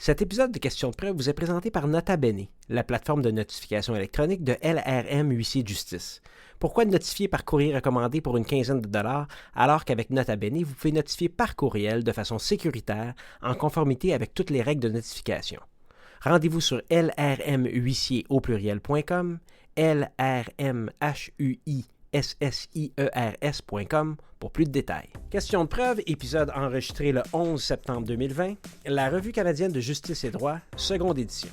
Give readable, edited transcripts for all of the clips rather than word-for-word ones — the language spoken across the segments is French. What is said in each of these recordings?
Cet épisode de Questions de preuve vous est présenté par Nota Bene, la plateforme de notification électronique de LRM Huissier de Justice. Pourquoi notifier par courrier recommandé pour une quinzaine de dollars alors qu'avec Nota Bene, vous pouvez notifier par courriel de façon sécuritaire en conformité avec toutes les règles de notification. Rendez-vous sur lrmhuissier au pluriel.com, lrmhuissiers.com pour plus de détails. Question de preuve, épisode enregistré le 11 septembre 2020, la Revue canadienne de justice et droit, seconde édition.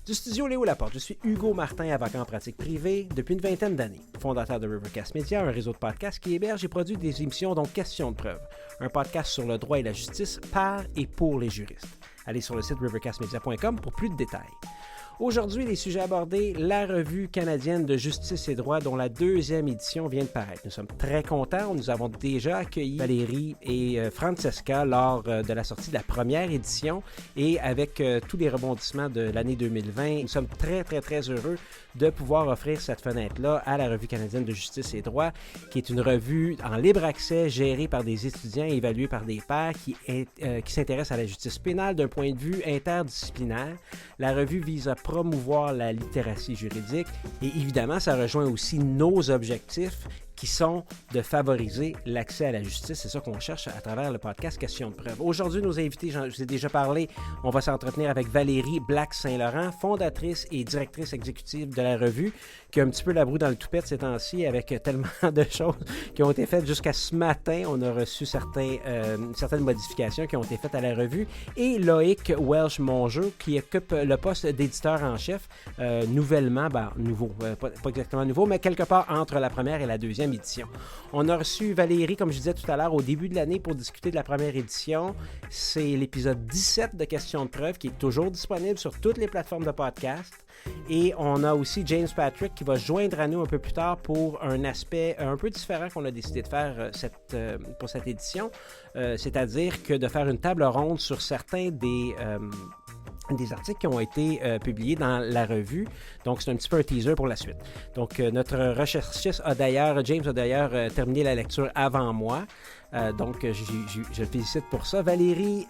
Du studio Léo Laporte, je suis Hugo Martin, avocat en pratique privée depuis une vingtaine d'années, fondateur de Rivercast Media, un réseau de podcasts qui héberge et produit des émissions dont Question de preuve, un podcast sur le droit et la justice par et pour les juristes. Allez sur le site rivercastmedia.com pour plus de détails. Aujourd'hui, les sujets abordés, la Revue canadienne de justice et droit dont la deuxième édition vient de paraître. Nous sommes très contents. Nous avons déjà accueilli Valérie et Francesca lors de la sortie de la première édition et avec tous les rebondissements de l'année 2020, nous sommes très, très, très heureux de pouvoir offrir cette fenêtre-là à la Revue canadienne de justice et droit, qui est une revue en libre accès gérée par des étudiants et évaluée par des pairs qui s'intéresse à la justice pénale d'un point de vue interdisciplinaire. La revue vise à promouvoir la littératie juridique et évidemment, ça rejoint aussi nos objectifs qui sont de favoriser l'accès à la justice. C'est ça qu'on cherche à travers le podcast Questions de preuve. Aujourd'hui, nos invités, je vous ai déjà parlé, on va s'entretenir avec Valérie Black-Saint-Laurent, fondatrice et directrice exécutive de la revue, qui a un petit peu la broue dans le toupette ces temps-ci avec tellement de choses qui ont été faites. Jusqu'à ce matin, on a reçu certaines modifications qui ont été faites à la revue. Et Loïc Welch-Mongeau, qui occupe le poste d'éditeur en chef, nouvellement, pas exactement nouveau, mais quelque part entre la première et la deuxième édition. On a reçu Valérie, comme je disais tout à l'heure, au début de l'année pour discuter de la première édition. C'est l'épisode 17 de Questions de preuve qui est toujours disponible sur toutes les plateformes de podcast. Et on a aussi James Patrick qui va se joindre à nous un peu plus tard pour un aspect un peu différent qu'on a décidé de faire pour cette édition, c'est-à-dire que de faire une table ronde sur certains des articles qui ont été publiés dans la revue. Donc, c'est un petit peu un teaser pour la suite. Donc, notre recherchiste James a d'ailleurs terminé la lecture avant moi. Donc, je le félicite pour ça. Valérie,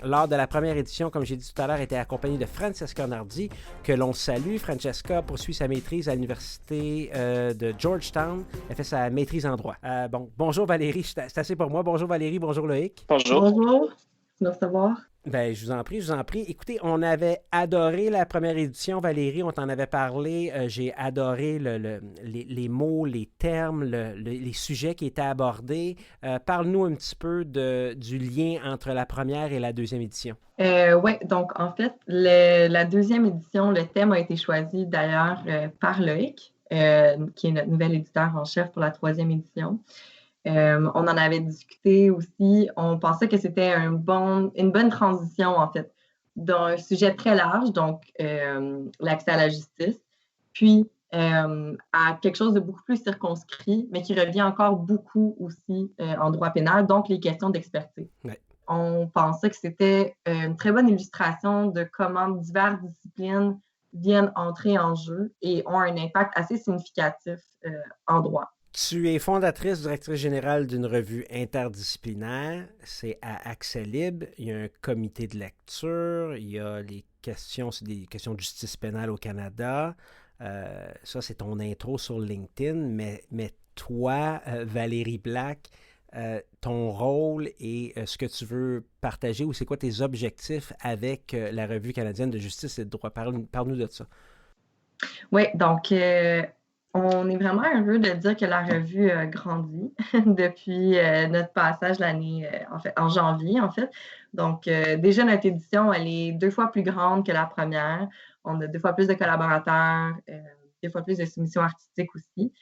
lors de la première édition, comme j'ai dit tout à l'heure, était accompagnée de Francesca Nardi, que l'on salue. Francesca poursuit sa maîtrise à l'université de Georgetown. Elle fait sa maîtrise en droit. Bonjour Valérie, c'est assez pour moi. Bonjour Valérie, bonjour Loïc. Bonjour. Bonjour, de recevoir. Ben, je vous en prie. Écoutez, on avait adoré la première édition, Valérie, on t'en avait parlé. J'ai adoré les mots, les termes, les sujets qui étaient abordés. Parle-nous un petit peu du lien entre la première et la deuxième édition. Oui, donc en fait, la deuxième édition, le thème a été choisi d'ailleurs par Loïc, qui est notre nouvel éditeur en chef pour la troisième édition. On en avait discuté aussi. On pensait que c'était une bonne transition, en fait, d'un sujet très large, donc l'accès à la justice, puis à quelque chose de beaucoup plus circonscrit, mais qui revient encore beaucoup aussi en droit pénal, donc les questions d'expertise. Ouais. On pensait que c'était une très bonne illustration de comment diverses disciplines viennent entrer en jeu et ont un impact assez significatif en droit. Tu es fondatrice, directrice générale d'une revue interdisciplinaire. C'est à accès libre. Il y a un comité de lecture. Il y a les questions, c'est des questions de justice pénale au Canada. Ça, c'est ton intro sur LinkedIn. Mais toi, Valérie Black, ton rôle et ce que tu veux partager ou c'est quoi tes objectifs avec la Revue canadienne de justice et de droit? Parle-nous de ça. Oui, donc on est vraiment heureux de dire que la revue a grandi depuis notre passage l'année, en janvier, en fait. Donc, déjà, notre édition, elle est 2 fois plus grande que la première. On a 2 fois plus de collaborateurs, 2 fois plus de soumissions artistiques aussi.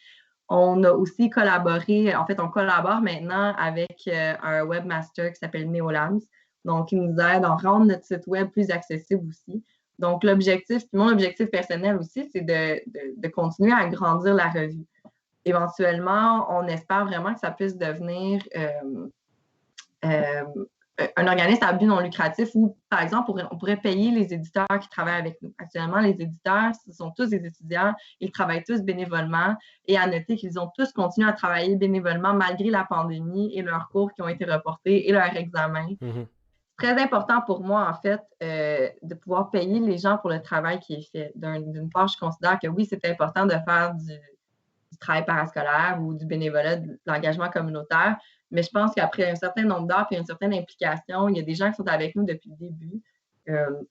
On a aussi collaboré, en fait, on collabore maintenant avec un webmaster qui s'appelle Neolabs. Donc, il nous aide à rendre notre site web plus accessible aussi. Donc, l'objectif, puis mon objectif personnel aussi, c'est de continuer à grandir la revue. Éventuellement, on espère vraiment que ça puisse devenir un organisme à but non lucratif où, par exemple, on pourrait payer les éditeurs qui travaillent avec nous. Actuellement, les éditeurs, ce sont tous des étudiants, ils travaillent tous bénévolement et à noter qu'ils ont tous continué à travailler bénévolement malgré la pandémie et leurs cours qui ont été reportés et leurs examens. Mm-hmm. très important pour moi, en fait, de pouvoir payer les gens pour le travail qui est fait. D'une part, je considère que oui, c'est important de faire du travail parascolaire ou du bénévolat, de l'engagement communautaire, mais je pense qu'après un certain nombre d'heures et une certaine implication, il y a des gens qui sont avec nous depuis le début.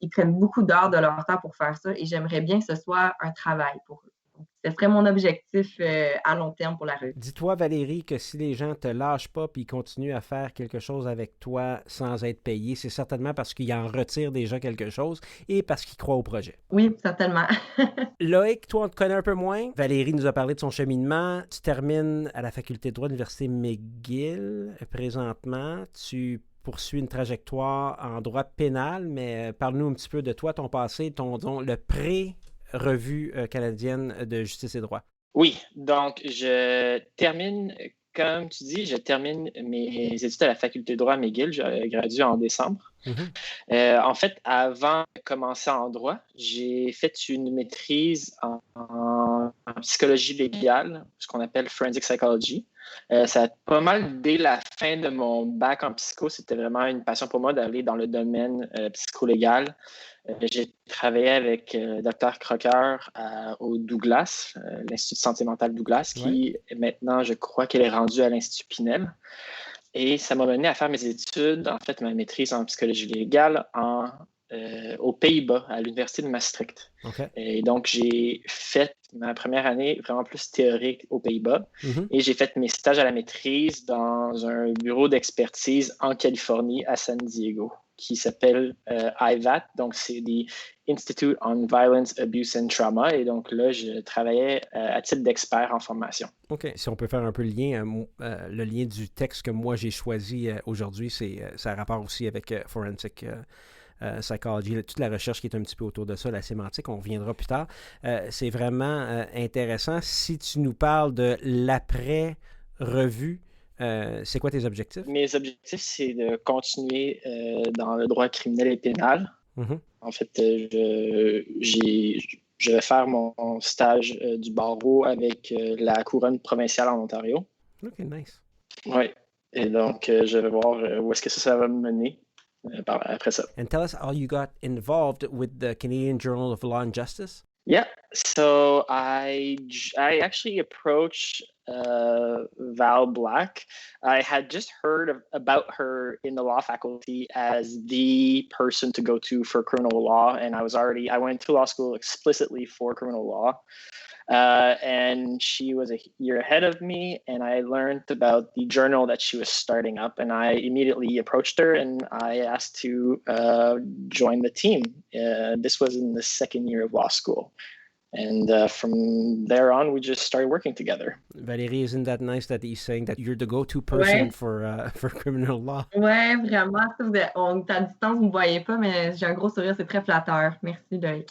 Ils prennent beaucoup d'heures de leur temps pour faire ça et j'aimerais bien que ce soit un travail pour eux. Donc, ce serait mon objectif à long terme pour la revue. Dis-toi, Valérie, que si les gens te lâchent pas et continuent à faire quelque chose avec toi sans être payés, c'est certainement parce qu'ils en retirent déjà quelque chose et parce qu'ils croient au projet. Oui, certainement. Loïc, toi, on te connaît un peu moins. Valérie nous a parlé de son cheminement. Tu termines à la faculté de droit de l'Université McGill présentement. Tu poursuis une trajectoire en droit pénal, mais parle-nous un petit peu de toi, ton passé, le pré-revue canadienne de justice et droit. Oui, donc je termine, comme tu dis, je termine mes études à la faculté de droit à McGill. Je gradue en décembre. En fait, avant de commencer en droit, j'ai fait une maîtrise en psychologie légale, ce qu'on appelle forensic psychology. Ça a pas mal, dès la fin de mon bac en psycho, c'était vraiment une passion pour moi d'aller dans le domaine psycholégal. J'ai travaillé avec Dr. Crocker au Douglas, l'Institut de santé mentale Douglas, qui maintenant, je crois qu'elle est rendue à l'Institut Pinel. Et ça m'a mené à faire mes études, en fait, ma maîtrise en psychologie légale aux Pays-Bas, à l'Université de Maastricht. Okay. Et donc, j'ai fait ma première année vraiment plus théorique aux Pays-Bas. Et j'ai fait mes stages à la maîtrise dans un bureau d'expertise en Californie, à San Diego, qui s'appelle IVAT. Donc, c'est the Institute on Violence, Abuse and Trauma. Et donc là, je travaillais à titre d'expert en formation. OK. Si on peut faire un peu le lien du texte que moi j'ai choisi aujourd'hui, ça a rapport aussi avec Forensic Psychology, toute la recherche qui est un petit peu autour de ça, la sémantique, on reviendra plus tard. C'est vraiment intéressant. Si tu nous parles de l'après-revue, c'est quoi tes objectifs? Mes objectifs, c'est de continuer dans le droit criminel et pénal. En fait, je vais faire mon stage du barreau avec la couronne provinciale en Ontario. OK, nice. Oui, et donc je vais voir où est-ce que ça va me mener après ça. And tell us how you got involved with the Canadian Journal of Law and Justice. Yeah, so I actually approached Val Black. I had just heard about her in the law faculty as the person to go to for criminal law, and I went to law school explicitly for criminal law. And she was a year ahead of me, and I learned about the journal that she was starting up, and I immediately approached her and I asked to join the team. This was in the second year of law school. And from there on, we just started working together. Valérie, isn't that nice that he's saying that you're the go-to person for criminal law? Oui, vraiment. On est à distance, vous ne me voyez pas, mais j'ai un gros sourire, c'est très flatteur. Merci, Loïc.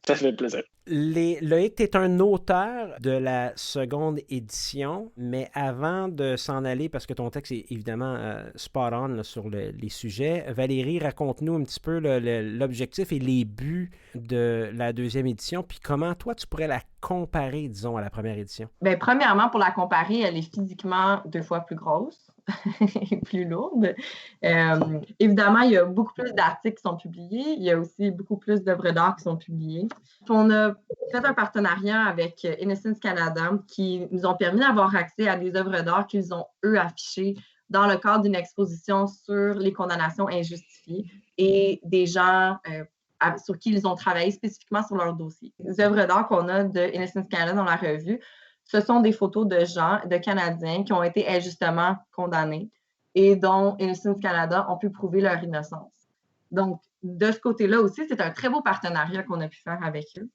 Ça fait plaisir. Loïc, tu es un auteur de la seconde édition, mais avant de s'en aller, parce que ton texte est évidemment spot on là, sur les sujets, Valérie, raconte-nous un petit peu l'objectif et les buts de la deuxième édition, puis comment toi tu pourrais la comparer, disons, à la première édition? Bien, premièrement, pour la comparer, elle est physiquement 2 fois plus grosse et plus lourde. Évidemment, il y a beaucoup plus d'articles qui sont publiés. Il y a aussi beaucoup plus d'œuvres d'art qui sont publiées. On a fait un partenariat avec Innocence Canada qui nous ont permis d'avoir accès à des œuvres d'art qu'ils ont, eux, affichées dans le cadre d'une exposition sur les condamnations injustifiées et des gens sur qui ils ont travaillé spécifiquement sur leur dossier. Les œuvres d'art qu'on a de Innocence Canada dans la revue, ce sont des photos de gens, de Canadiens qui ont été injustement condamnés et dont Innocence Canada ont pu prouver leur innocence. Donc, de ce côté-là aussi, c'est un très beau partenariat qu'on a pu faire avec eux.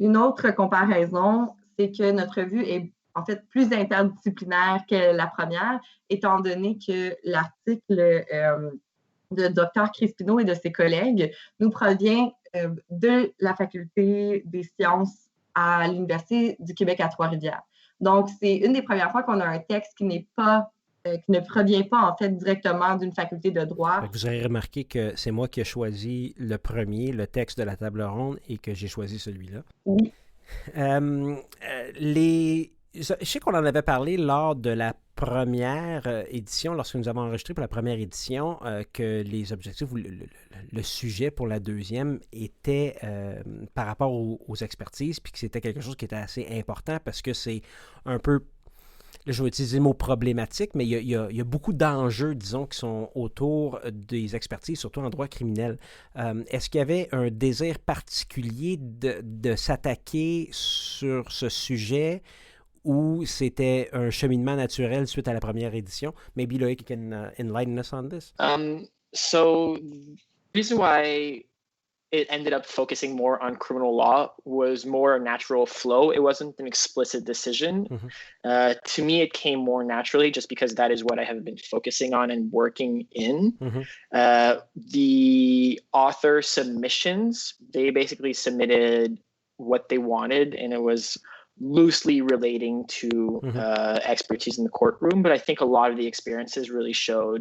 Une autre comparaison, c'est que notre revue est en fait plus interdisciplinaire que la première, étant donné que l'article de Dr. Crispino et de ses collègues nous provient de la Faculté des sciences à l'Université du Québec à Trois-Rivières. Donc, c'est une des premières fois qu'on a un texte qui ne provient pas, en fait, directement d'une faculté de droit. Vous aurez remarqué que c'est moi qui ai choisi le premier, le texte de la table ronde, et que j'ai choisi celui-là. Oui. Je sais qu'on en avait parlé lors de la première édition, lorsque nous avons enregistré pour la première édition, que les objectifs ou le sujet pour la deuxième était par rapport aux expertises, puis que c'était quelque chose qui était assez important parce que c'est un peu, là, je vais utiliser le mot problématique, mais il y a beaucoup d'enjeux, disons, qui sont autour des expertises, surtout en droit criminel. Est-ce qu'il y avait un désir particulier de s'attaquer sur ce sujet ou c'était un cheminement naturel suite à la première édition? Maybe Loïc can enlighten us on this. So the reason why it ended up focusing more on criminal law was more a natural flow. It wasn't an explicit decision. Mm-hmm. To me, it came more naturally just because that is what I have been focusing on and working in. Mm-hmm. The author submissions, they basically submitted what they wanted, and it was loosely relating to expertise in the courtroom. But I think a lot of the experiences really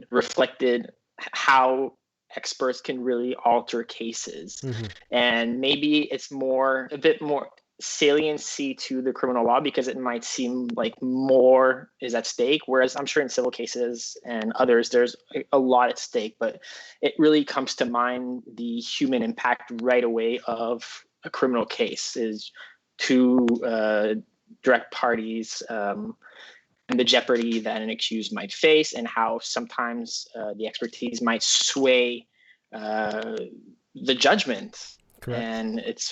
reflected how experts can really alter cases. Mm-hmm. And maybe it's a bit more saliency to the criminal law because it might seem like more is at stake, whereas I'm sure in civil cases and others, there's a lot at stake, but it really comes to mind the human impact right away of a criminal case is two direct parties and the jeopardy that an accused might face and how sometimes the expertise might sway the judgment. Correct. And it's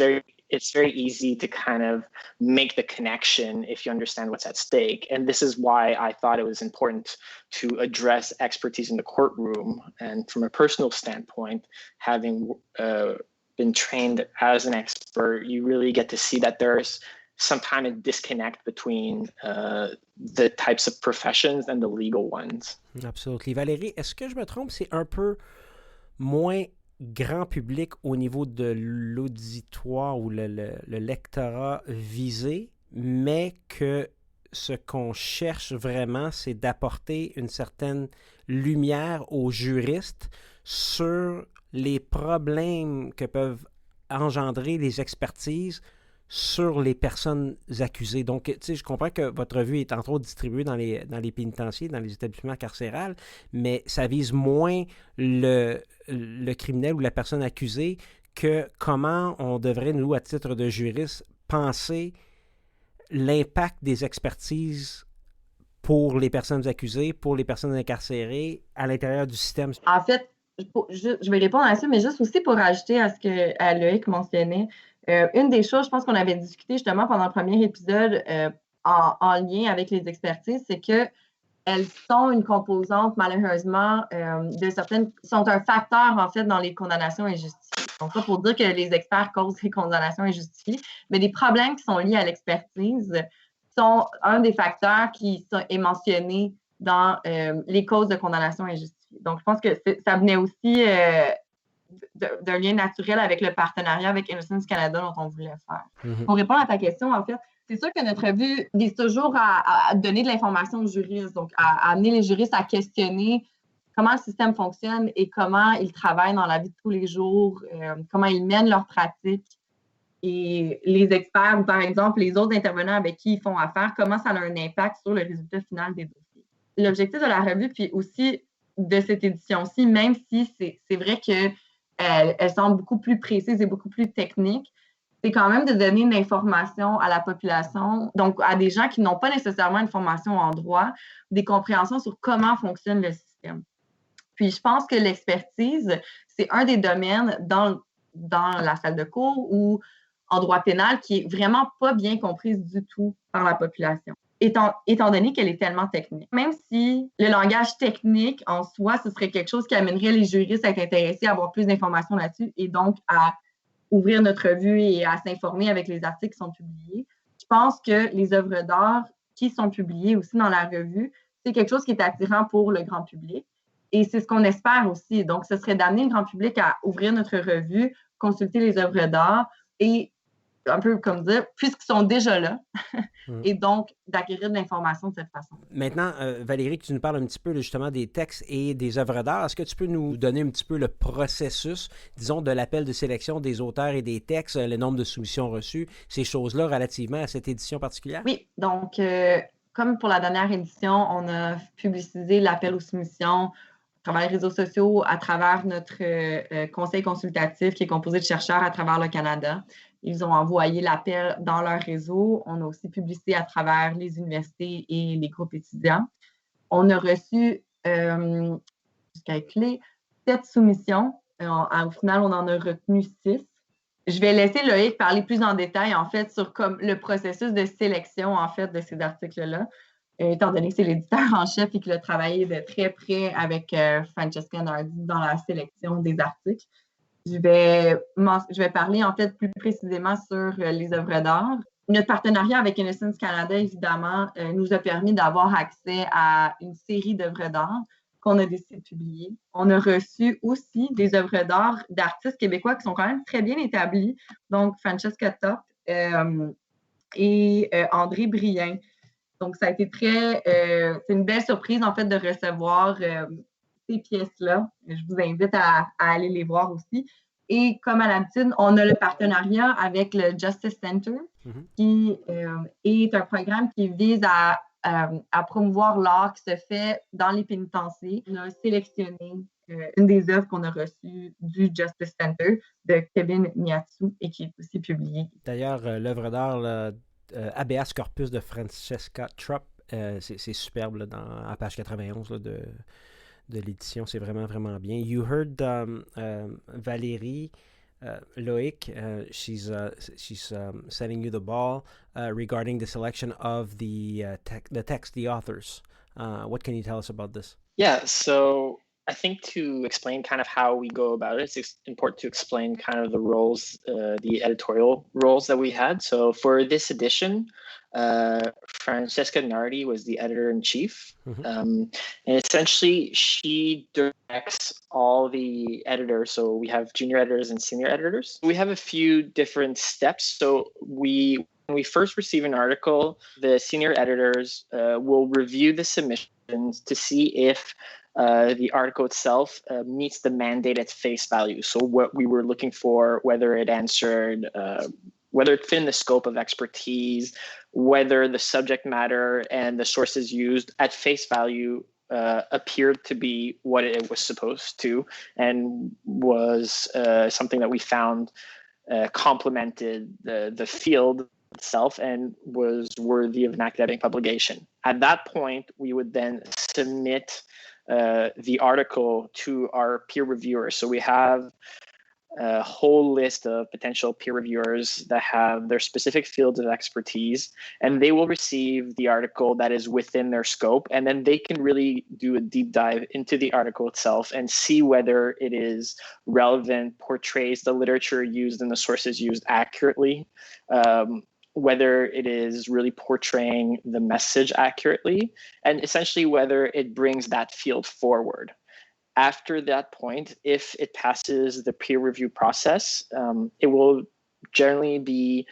very easy to kind of make the connection if you understand what's at stake. And this is why I thought it was important to address expertise in the courtroom. And from a personal standpoint, having been trained as an expert, you really get to see that there's some kind of disconnect between the types of professions and the legal ones. Absolument. Valérie, est-ce que je me trompe? C'est un peu moins grand public au niveau de l'auditoire ou le lectorat visé, mais que ce qu'on cherche vraiment, c'est d'apporter une certaine lumière aux juristes sur les problèmes que peuvent engendrer les expertises sur les personnes accusées. Donc, tu sais, je comprends que votre revue est entre autres distribuée dans les pénitenciers, dans les établissements carcérales, mais ça vise moins le criminel ou la personne accusée que comment on devrait, nous, à titre de juriste, penser l'impact des expertises pour les personnes accusées, pour les personnes incarcérées à l'intérieur du système. En fait, je vais répondre à ça, mais juste aussi pour ajouter à ce que Loïc mentionnait, une des choses, je pense qu'on avait discuté justement pendant le premier épisode en lien avec les expertises, c'est qu'elles sont une composante, malheureusement, sont un facteur, en fait, dans les condamnations injustifiées. Donc, ça pour dire que les experts causent les condamnations injustifiées, mais les problèmes qui sont liés à l'expertise sont un des facteurs qui est mentionné dans les causes de condamnation injustifiée. Donc, je pense que ça venait aussi d'un lien naturel avec le partenariat avec Innocence Canada dont on voulait faire. Mm-hmm. Pour répondre à ta question, en fait, c'est sûr que notre revue vise toujours à donner de l'information aux juristes, donc à amener les juristes à questionner comment le système fonctionne et comment ils travaillent dans la vie de tous les jours, comment ils mènent leurs pratiques. Et les experts, ou par exemple les autres intervenants avec qui ils font affaire, comment ça a un impact sur le résultat final des dossiers. L'objectif de la revue, puis aussi de cette édition-ci, même si c'est vrai qu'elle semble beaucoup plus précise et beaucoup plus technique, c'est quand même de donner une information à la population, donc à des gens qui n'ont pas nécessairement une formation en droit, des compréhensions sur comment fonctionne le système. Puis je pense que l'expertise, c'est un des domaines dans la salle de cours ou en droit pénal qui est vraiment pas bien comprise du tout par la population. Étant donné qu'elle est tellement technique. Même si le langage technique, en soi, ce serait quelque chose qui amènerait les juristes à être intéressés à avoir plus d'informations là-dessus et donc à ouvrir notre revue et à s'informer avec les articles qui sont publiés. Je pense que les œuvres d'art qui sont publiées aussi dans la revue, c'est quelque chose qui est attirant pour le grand public et c'est ce qu'on espère aussi. Donc, ce serait d'amener le grand public à ouvrir notre revue, consulter les œuvres d'art et un peu comme dire, puisqu'ils sont déjà là, et donc d'acquérir de l'information de cette façon. Maintenant, Valérie, tu nous parles un petit peu justement des textes et des œuvres d'art. Est-ce que tu peux nous donner un petit peu le processus, disons, de l'appel de sélection des auteurs et des textes, le nombre de soumissions reçues, ces choses-là relativement à cette édition particulière? Oui, donc comme pour la dernière édition, on a publicisé l'appel aux soumissions à travers les réseaux sociaux, à travers notre conseil consultatif qui est composé de chercheurs à travers le Canada. Ils ont envoyé l'appel dans leur réseau. On a aussi publié à travers les universités et les groupes étudiants. On a reçu, jusqu'à clé, 7 soumissions. Au final, on en a retenu 6. Je vais laisser Loïc parler plus en détail, en fait, sur comme le processus de sélection, en fait, de ces articles-là, étant donné que c'est l'éditeur en chef et qu'il a travaillé de très près avec Francesca Nardi dans la sélection des articles. Je vais parler, en fait, plus précisément sur les œuvres d'art. Notre partenariat avec Innocence Canada, évidemment, nous a permis d'avoir accès à une série d'œuvres d'art qu'on a décidé de publier. On a reçu aussi des œuvres d'art d'artistes québécois qui sont quand même très bien établis, donc Francesca Topp et André Brien. Donc, ça a été c'est une belle surprise, en fait, de recevoir ces pièces-là. Je vous invite à aller les voir aussi. Et comme à l'habitude, on a le partenariat avec le Justice Center, qui est un programme qui vise à promouvoir l'art qui se fait dans les pénitenciers. On a sélectionné une des œuvres qu'on a reçues du Justice Center de Kevin Miyazu et qui est aussi publiée. D'ailleurs, l'œuvre d'art Habeas Corpus de Francesca Topp, c'est superbe là, à page 91 là, de l'édition. C'est vraiment, vraiment bien. You heard Valérie Loïc, she's sending you the ball regarding the selection of the text, the authors. What can you tell us about this? Yeah, so I think to explain kind of how we go about it, it's important to explain kind of the roles, the editorial roles that we had. So for this edition, Francesca Nardi was the editor-in-chief. And essentially, she directs all the editors. So we have junior editors and senior editors. We have a few different steps. So when we first receive an article, the senior editors will review the submissions to see if the article itself meets the mandate at face value. So what we were looking for, whether it answered, whether it fit in the scope of expertise, whether the subject matter and the sources used at face value appeared to be what it was supposed to, and was something that we found complemented the field itself and was worthy of an academic publication. At that point, we would then submit the article to our peer reviewers. So we have a whole list of potential peer reviewers that have their specific fields of expertise, and they will receive the article that is within their scope, and then they can really do a deep dive into the article itself and see whether it is relevant, portrays the literature used and the sources used accurately, whether it is really portraying the message accurately, and essentially whether it brings that field forward. After that point, if it passes the peer review process, it will generally be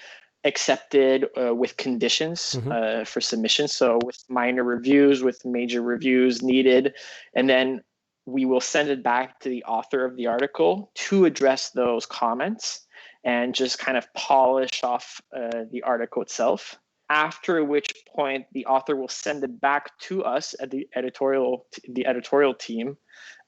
accepted with conditions for submission. So with minor reviews, with major reviews needed, and then we will send it back to the author of the article to address those comments and just kind of polish off the article itself. After which point, the author will send it back to us at the editorial team.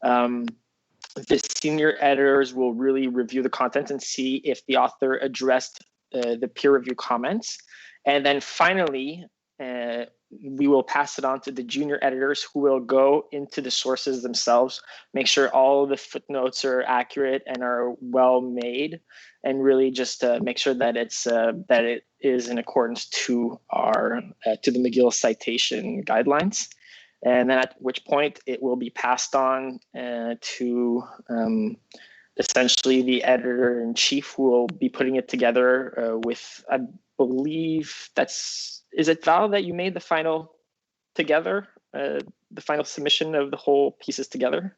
The senior editors will really review the content and see if the author addressed the peer review comments. And then finally, we will pass it on to the junior editors who will go into the sources themselves, make sure all the footnotes are accurate and are well made, and really just make sure that it is in accordance to the McGill citation guidelines. And then at which point it will be passed on to essentially the editor-in-chief, who will be putting it together with, I believe is it Val that you made the final submission of the whole pieces together?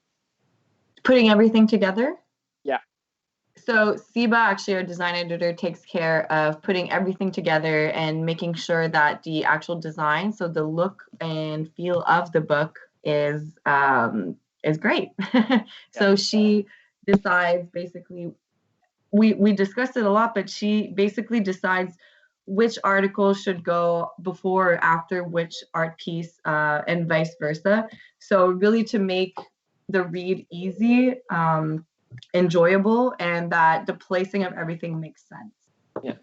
Putting everything together? Yeah. So Siba, actually our design editor, takes care of putting everything together and making sure that the actual design, so the look and feel of the book is great. So she decides basically, we discussed it a lot, but she basically decides which article should go before or after which art piece, and vice versa. So really to make the read easy, enjoyable, and that the placing of everything makes sense. Yeah,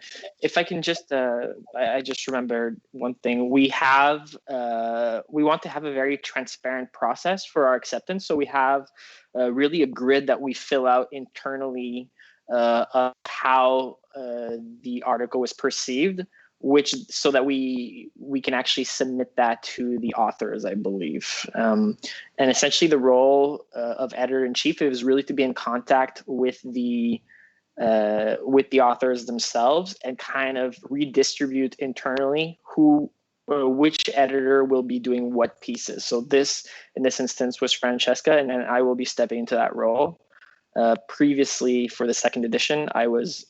if I can just, I just remembered one thing. We want to have a very transparent process for our acceptance. So we have really a grid that we fill out internally of how the article was perceived, so that we can actually submit that to the authors, I believe. And essentially the role of editor-in-chief is really to be in contact with the authors themselves and kind of redistribute internally which editor will be doing what pieces. So in this instance was Francesca, and then I will be stepping into that role. Previously, for the second edition, I was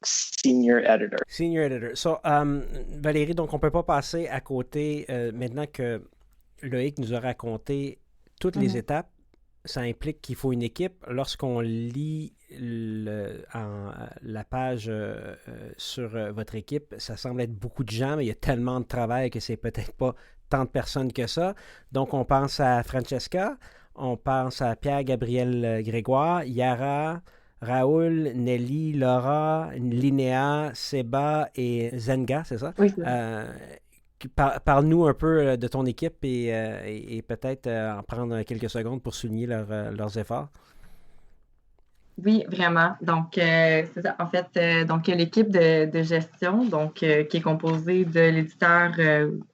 senior editor. Senior editor. So, Valérie, donc on ne peut pas passer à côté, maintenant que Loïc nous a raconté toutes les étapes, ça implique qu'il faut une équipe. Lorsqu'on lit la page sur votre équipe, ça semble être beaucoup de gens, mais il y a tellement de travail que c'est peut-être pas tant de personnes que ça. Donc, on pense à Francesca, on pense à Pierre-Gabriel Grégoire, Yara, Raoul, Nelly, Laura, Linéa, Seba et Zenga, c'est ça? Oui. Parle-nous un peu de ton équipe et peut-être en prendre quelques secondes pour souligner leurs efforts. Oui, vraiment. Donc, c'est ça. En fait, donc l'équipe de gestion, donc qui est composée de l'éditeur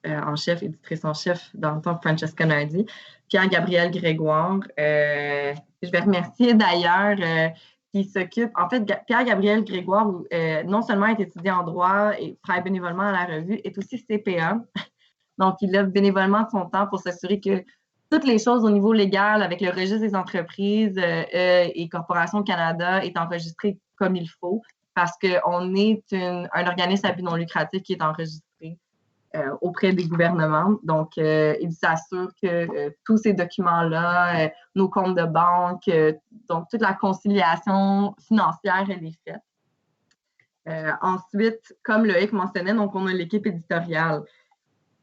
en chef, éditrice en chef, dans le temps Francesca Nardi, Pierre-Gabriel Grégoire. Je vais remercier d'ailleurs qui s'occupe. En fait, Pierre-Gabriel Grégoire, non seulement est étudiant en droit et travaille bénévolement à la revue, est aussi CPA. Donc, il offre bénévolement son temps pour s'assurer que toutes les choses au niveau légal avec le registre des entreprises et Corporation Canada est enregistré comme il faut parce qu'on est un organisme à but non lucratif qui est enregistré auprès des gouvernements. Donc, il s'assure que tous ces documents-là, nos comptes de banque, donc toute la conciliation financière, elle est faite. Ensuite, comme Loïc mentionnait, donc on a l'équipe éditoriale.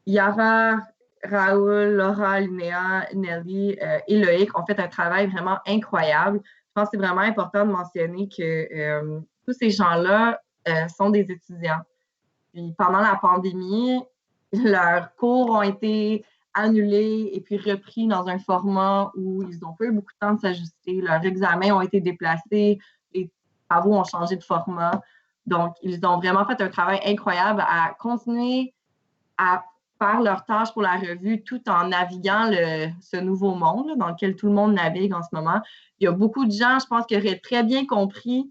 Yara, Raoul, Laura, Linéa, Nelly et Loïc ont fait un travail vraiment incroyable. Je pense que c'est vraiment important de mentionner que tous ces gens-là sont des étudiants. Puis pendant la pandémie, leurs cours ont été annulés et puis repris dans un format où ils n'ont pas eu beaucoup de temps de s'ajuster. Leurs examens ont été déplacés, les travaux ont changé de format. Donc, ils ont vraiment fait un travail incroyable à continuer à faire leur tâche pour la revue tout en naviguant ce nouveau monde là, dans lequel tout le monde navigue en ce moment. Il y a beaucoup de gens, je pense, qui auraient très bien compris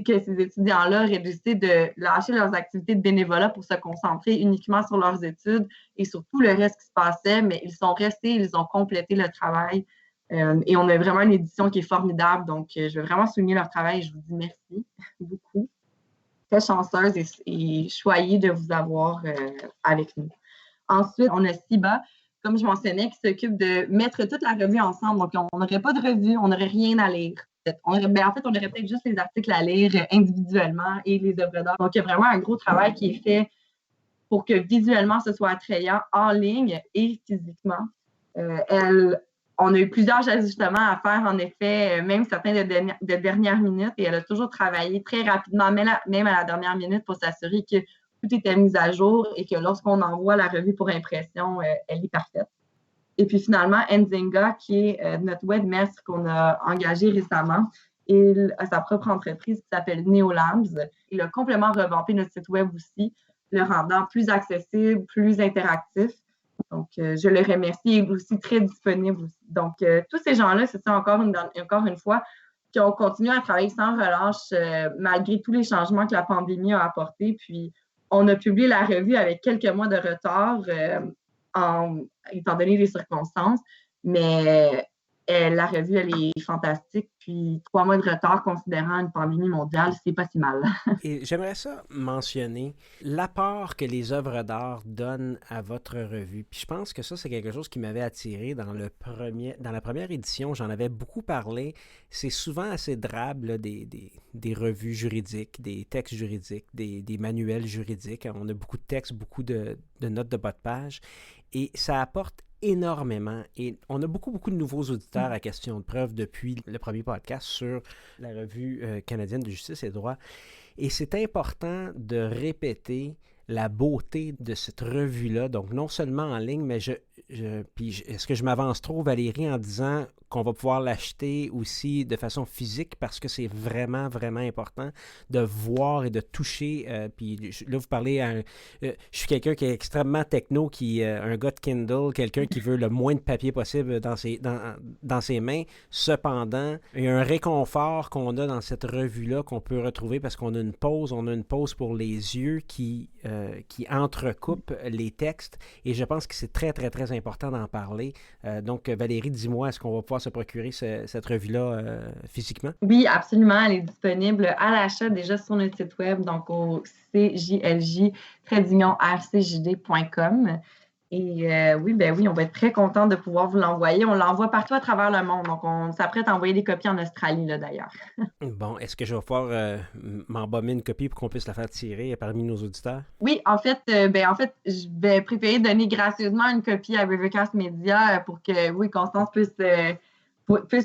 que ces étudiants-là auraient décidé de lâcher leurs activités de bénévolat pour se concentrer uniquement sur leurs études et sur tout le reste qui se passait, mais ils sont restés, ils ont complété le travail et on a vraiment une édition qui est formidable. Donc, je veux vraiment souligner leur travail et je vous dis merci beaucoup. Très chanceuse et choyée de vous avoir avec nous. Ensuite, on a Siba, comme je mentionnais, qui s'occupe de mettre toute la revue ensemble. Donc, on n'aurait pas de revue, on n'aurait rien à lire. En fait, on aurait peut-être juste les articles à lire individuellement et les œuvres d'art. Donc, il y a vraiment un gros travail qui est fait pour que visuellement, ce soit attrayant en ligne et physiquement. On a eu plusieurs ajustements à faire, en effet, même certains de dernière minute, et elle a toujours travaillé très rapidement, même à la dernière minute, pour s'assurer que tout était mis à jour et que lorsqu'on envoie la revue pour impression, elle est parfaite. Et puis finalement, Nzinga, qui est notre webmaster qu'on a engagé récemment, il a sa propre entreprise qui s'appelle Neolabs. Il a complètement revampé notre site web aussi, le rendant plus accessible, plus interactif. Donc, je le remercie et aussi très disponible aussi. Donc, tous ces gens-là, c'est ça encore une fois, qui ont continué à travailler sans relâche malgré tous les changements que la pandémie a apportés. Puis, on a publié la revue avec quelques mois de retard étant donné les circonstances. Mais la revue, elle est fantastique. Puis 3 mois de retard, considérant une pandémie mondiale, c'est pas si mal. Et j'aimerais ça mentionner l'apport que les œuvres d'art donnent à votre revue. Puis je pense que ça, c'est quelque chose qui m'avait attiré dans la première édition. J'en avais beaucoup parlé. C'est souvent assez drabe, là, des revues juridiques, des textes juridiques, des manuels juridiques. On a beaucoup de textes, beaucoup de notes de bas de page. Et ça apporte énormément. Et on a beaucoup de nouveaux auditeurs à Question de preuve depuis le premier podcast sur la revue canadienne de justice et droit. Et c'est important de répéter la beauté de cette revue-là. Donc, non seulement en ligne, mais est-ce que je m'avance trop, Valérie, en disant qu'on va pouvoir l'acheter aussi de façon physique parce que c'est vraiment, vraiment important de voir et de toucher. Puis là, vous parlez je suis quelqu'un qui est extrêmement techno, un gars de Kindle, quelqu'un qui veut le moins de papier possible dans ses mains. Cependant, il y a un réconfort qu'on a dans cette revue-là qu'on peut retrouver parce qu'on a une pause. On a une pause pour les yeux qui entrecoupe les textes. Et je pense que c'est très, très, très important d'en parler. Donc, Valérie, dis-moi, est-ce qu'on va pouvoir se procurer cette revue-là physiquement? Oui, absolument. Elle est disponible à l'achat déjà sur notre site web, donc au cjlj-rcjd.com. Et oui, on va être très content de pouvoir vous l'envoyer. On l'envoie partout à travers le monde. Donc, on s'apprête à envoyer des copies en Australie, là, d'ailleurs. Bon, est-ce que je vais pouvoir m'embaumer une copie pour qu'on puisse la faire tirer parmi nos auditeurs? Oui, en fait, je vais préférer donner gracieusement une copie à Rivercast Media pour que, oui, Constance puisse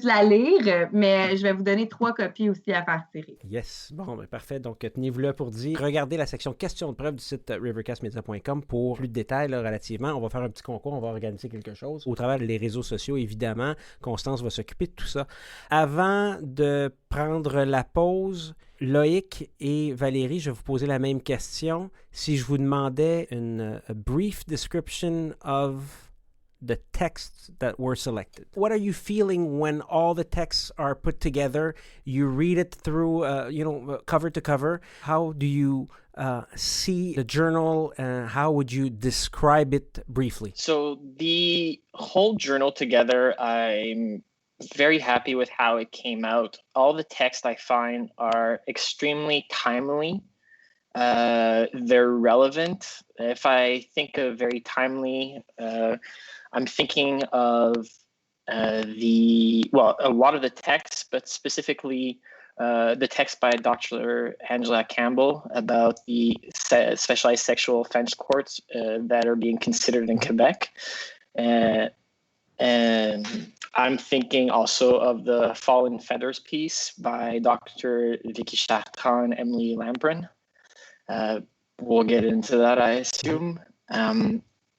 la lire, mais je vais vous donner 3 copies aussi à faire tirer. Yes, bon, parfait. Donc, tenez-vous là pour dire, regardez la section questions de preuve du site rivercastmedia.com pour plus de détails là, relativement. On va faire un petit concours, on va organiser quelque chose. Au travers des réseaux sociaux, évidemment, Constance va s'occuper de tout ça. Avant de prendre la pause, Loïc et Valérie, je vais vous poser la même question. Si je vous demandais a brief description of the texts that were selected. What are you feeling when all the texts are put together? You read it through, cover to cover. How do you see the journal? How would you describe it briefly? So the whole journal together, I'm very happy with how it came out. All the texts I find are extremely timely. They're relevant. If I think of very timely, I'm thinking of a lot of the texts, but specifically the text by Dr. Angela Campbell about the specialized sexual offense courts that are being considered in Quebec. And I'm thinking also of the Fallen Feathers piece by Dr. Vicky Chartrand and Emily Lamprin. We'll get into that, I assume.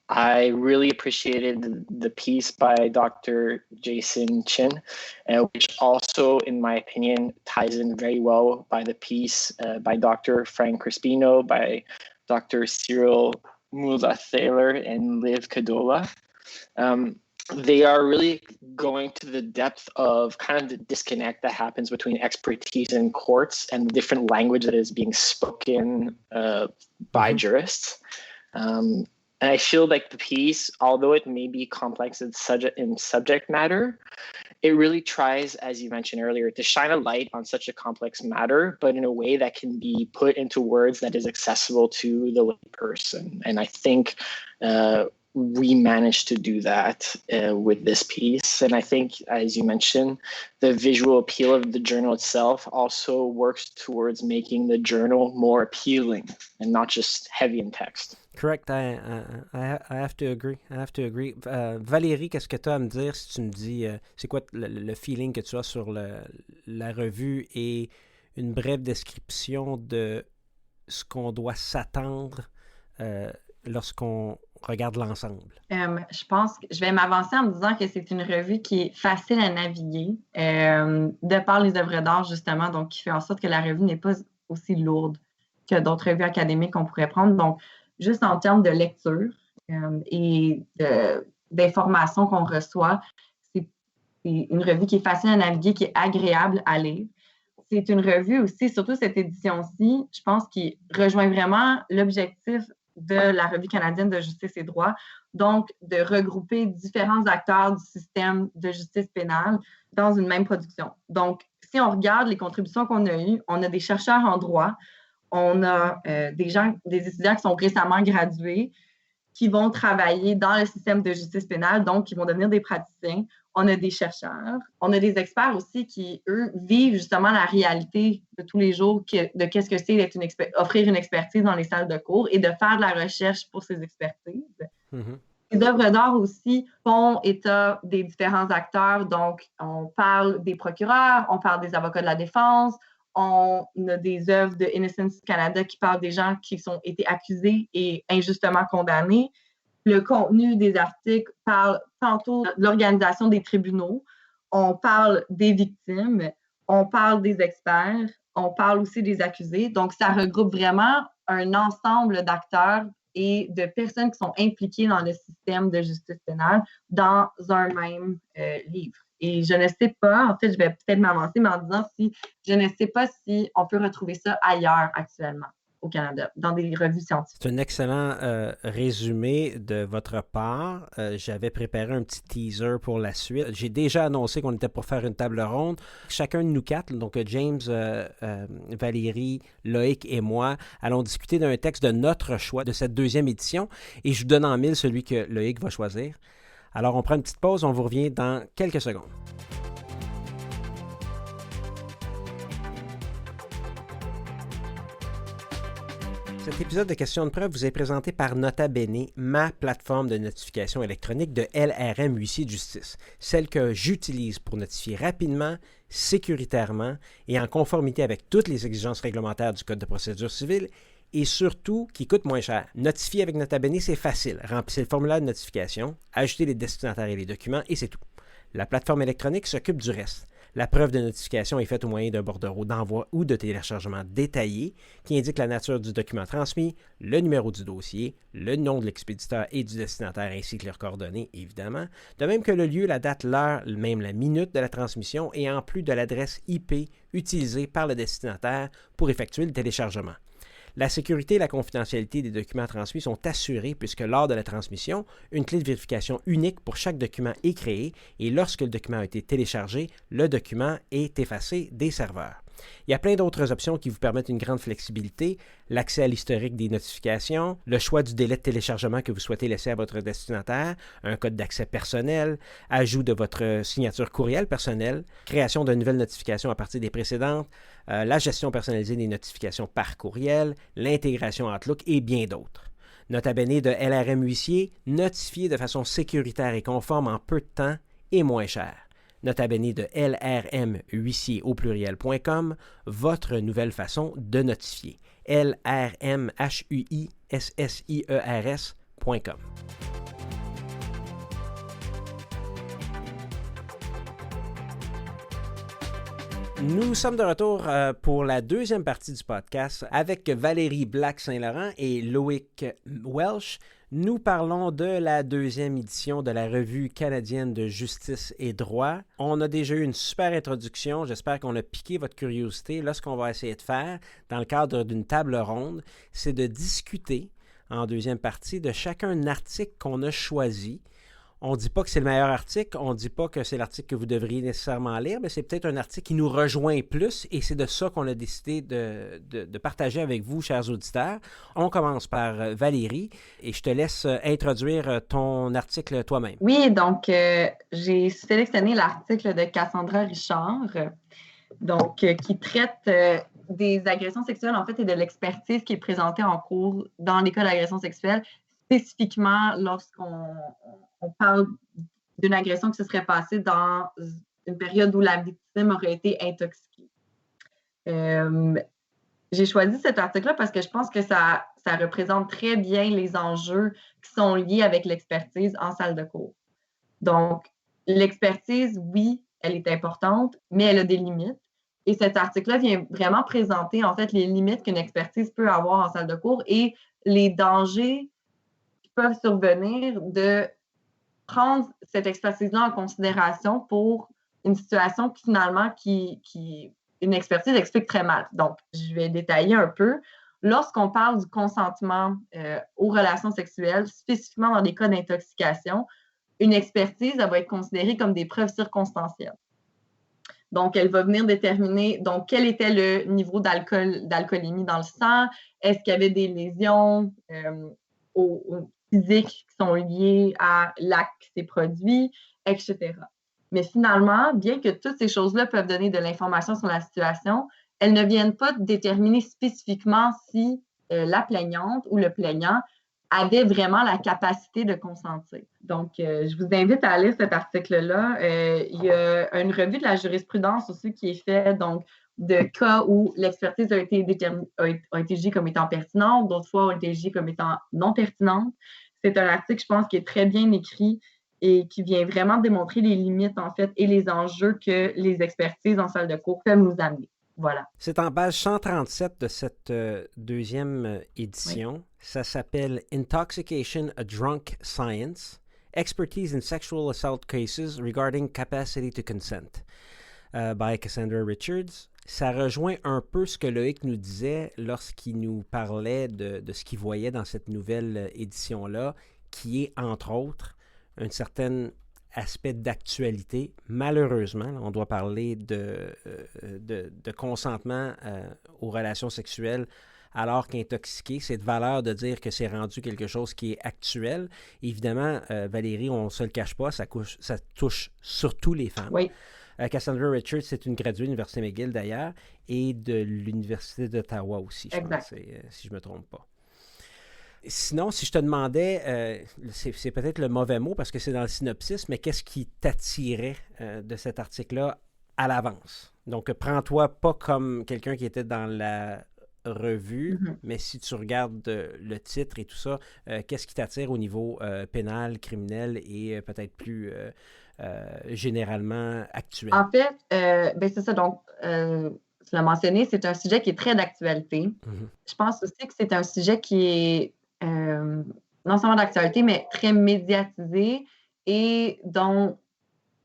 I really appreciated the piece by Dr. Jason Chin, which also, in my opinion, ties in very well by the piece by Dr. Frank Crispino, by Dr. Cyril Muller-Thaler, and Liv Kadola. They are really going to the depth of kind of the disconnect that happens between expertise in courts and the different language that is being spoken by jurists. And I feel like the piece, although it may be complex in subject matter, it really tries, as you mentioned earlier, to shine a light on such a complex matter, but in a way that can be put into words that is accessible to the lay person. And I think we managed to do that with this piece. And I think, as you mentioned, the visual appeal of the journal itself also works towards making the journal more appealing and not just heavy in text. Correct. I have to agree. Valérie, qu'est-ce que tu as à me dire si tu me dis, c'est quoi le feeling que tu as sur la revue et une brève description de ce qu'on doit s'attendre lorsqu'on regarde l'ensemble? Je pense que je vais m'avancer en me disant que c'est une revue qui est facile à naviguer de par les œuvres d'art, justement, donc qui fait en sorte que la revue n'est pas aussi lourde que d'autres revues académiques qu'on pourrait prendre. Donc, juste en termes de lecture et d'informations qu'on reçoit, c'est une revue qui est facile à naviguer, qui est agréable à lire. C'est une revue aussi, surtout cette édition-ci, je pense, qui rejoint vraiment l'objectif de la Revue canadienne de justice et droit. donc de regrouper différents acteurs du système de justice pénale dans une même production. Donc, si on regarde les contributions qu'on a eues, on a des chercheurs en droit, on a des étudiants qui sont récemment gradués, qui vont travailler dans le système de justice pénale, donc qui vont devenir des praticiens. On a des chercheurs, on a des experts aussi qui, eux, vivent justement la réalité de tous les jours de qu'est-ce que c'est offrir une expertise dans les salles de cours et de faire de la recherche pour ces expertises. Mm-hmm. Les œuvres d'art aussi font état des différents acteurs. Donc, on parle des procureurs, on parle des avocats de la défense, on a des œuvres de Innocence Canada qui parlent des gens qui ont été accusés et injustement condamnés. Le contenu des articles parle tantôt de l'organisation des tribunaux, on parle des victimes, on parle des experts, on parle aussi des accusés. Donc, ça regroupe vraiment un ensemble d'acteurs et de personnes qui sont impliquées dans le système de justice pénale dans un même livre. Et je ne sais pas, en fait, je vais peut-être m'avancer, mais en disant je ne sais pas si on peut retrouver ça ailleurs actuellement au Canada, dans des revues scientifiques. C'est un excellent résumé de votre part. J'avais préparé un petit teaser pour la suite. J'ai déjà annoncé qu'on était pour faire une table ronde. Chacun de nous quatre, donc James, Valérie, Loïc et moi, allons discuter d'un texte de notre choix de cette deuxième édition. Et je vous donne en mille celui que Loïc va choisir. Alors, on prend une petite pause, on vous revient dans quelques secondes. Cet épisode de Questions de preuve vous est présenté par Nota Bene, ma plateforme de notification électronique de LRM Huissier de Justice, celle que j'utilise pour notifier rapidement, sécuritairement et en conformité avec toutes les exigences réglementaires du Code de procédure civile et surtout qui coûte moins cher. Notifier avec Nota Bene, c'est facile. Remplissez le formulaire de notification, ajoutez les destinataires et les documents et c'est tout. La plateforme électronique s'occupe du reste. La preuve de notification est faite au moyen d'un bordereau d'envoi ou de téléchargement détaillé qui indique la nature du document transmis, le numéro du dossier, le nom de l'expéditeur et du destinataire ainsi que leurs coordonnées, évidemment, de même que le lieu, la date, l'heure, même la minute de la transmission et en plus de l'adresse IP utilisée par le destinataire pour effectuer le téléchargement. La sécurité et la confidentialité des documents transmis sont assurées puisque lors de la transmission, une clé de vérification unique pour chaque document est créée et lorsque le document a été téléchargé, le document est effacé des serveurs. Il y a plein d'autres options qui vous permettent une grande flexibilité, l'accès à l'historique des notifications, le choix du délai de téléchargement que vous souhaitez laisser à votre destinataire, un code d'accès personnel, ajout de votre signature courriel personnelle, création de nouvelles notifications à partir des précédentes, la gestion personnalisée des notifications par courriel, l'intégration Outlook et bien d'autres. Nota Bene de LRM Huissier, notifié de façon sécuritaire et conforme en peu de temps et moins cher. Nota Bene de LRMhuissier au pluriel.com, votre nouvelle façon de notifier. LRMhuissiers.com. Nous sommes de retour pour la deuxième partie du podcast avec Valérie Black-Saint-Laurent et Loïc Welsh. Nous parlons de la deuxième édition de la Revue canadienne de justice et droit. On a déjà eu une super introduction. J'espère qu'on a piqué votre curiosité. Là, ce qu'on va essayer de faire dans le cadre d'une table ronde, c'est de discuter en deuxième partie de chacun article qu'on a choisi. On ne dit pas que c'est le meilleur article, on ne dit pas que c'est l'article que vous devriez nécessairement lire, mais c'est peut-être un article qui nous rejoint plus et c'est de ça qu'on a décidé de partager avec vous, chers auditeurs. On commence par Valérie et je te laisse introduire ton article toi-même. Oui, donc j'ai sélectionné l'article de Cassandra Richard, qui traite des agressions sexuelles en fait et de l'expertise qui est présentée en cours dans les cas d'agression sexuelle, spécifiquement lorsqu'on parle d'une agression qui se serait passée dans une période où la victime aurait été intoxiquée. J'ai choisi cet article-là parce que je pense que ça représente très bien les enjeux qui sont liés avec l'expertise en salle de cours. Donc, l'expertise, oui, elle est importante, mais elle a des limites. Et cet article-là vient vraiment présenter, en fait, les limites qu'une expertise peut avoir en salle de cours et les dangers qui peuvent survenir de prendre cette expertise-là en considération pour une situation qui, finalement, une expertise explique très mal. Donc, je vais détailler un peu. lorsqu'on parle du consentement aux relations sexuelles, spécifiquement dans des cas d'intoxication, une expertise, elle va être considérée comme des preuves circonstancielles. Donc, elle va venir déterminer donc, quel était le niveau d'alcoolémie dans le sang, est-ce qu'il y avait des lésions physiques qui sont liées à l'acte qui s'est produit, etc. Mais finalement, bien que toutes ces choses-là peuvent donner de l'information sur la situation, elles ne viennent pas déterminer spécifiquement si la plaignante ou le plaignant avait vraiment la capacité de consentir. Donc, je vous invite à lire cet article-là. Il y a une revue de la jurisprudence aussi qui est faite, donc, de cas où l'expertise a été jugée comme étant pertinente, d'autres fois a été jugée comme étant non pertinente. C'est un article, je pense, qui est très bien écrit et qui vient vraiment démontrer les limites, en fait, et les enjeux que les expertises en salle de cours peuvent nous amener. Voilà. C'est en page 137 de cette deuxième édition. Oui. Ça s'appelle « Intoxication, a Drunk Science. Expertise in Sexual Assault Cases Regarding Capacity to Consent » by Cassandra Richards. Ça rejoint un peu ce que Loïc nous disait lorsqu'il nous parlait de ce qu'il voyait dans cette nouvelle édition-là, qui est, entre autres, un certain aspect d'actualité. Malheureusement, on doit parler de consentement aux relations sexuelles alors qu'intoxiqué, c'est de valeur de dire que c'est rendu quelque chose qui est actuel. Évidemment, Valérie, on ne se le cache pas, ça touche surtout les femmes. Oui. Cassandra Richards, c'est une graduée de l'Université McGill d'ailleurs, et de l'Université d'Ottawa aussi, je pense, si je ne me trompe pas. Sinon, si je te demandais, c'est peut-être le mauvais mot parce que c'est dans le synopsis, mais qu'est-ce qui t'attirait de cet article-là à l'avance? Donc, prends-toi pas comme quelqu'un qui était dans la revue, mais si tu regardes le titre et tout ça, qu'est-ce qui t'attire au niveau pénal, criminel et peut-être plus généralement actuel? En fait, c'est ça. Donc, tu l'as mentionné, c'est un sujet qui est très d'actualité. Je pense aussi que c'est un sujet qui est non seulement d'actualité, mais très médiatisé et dont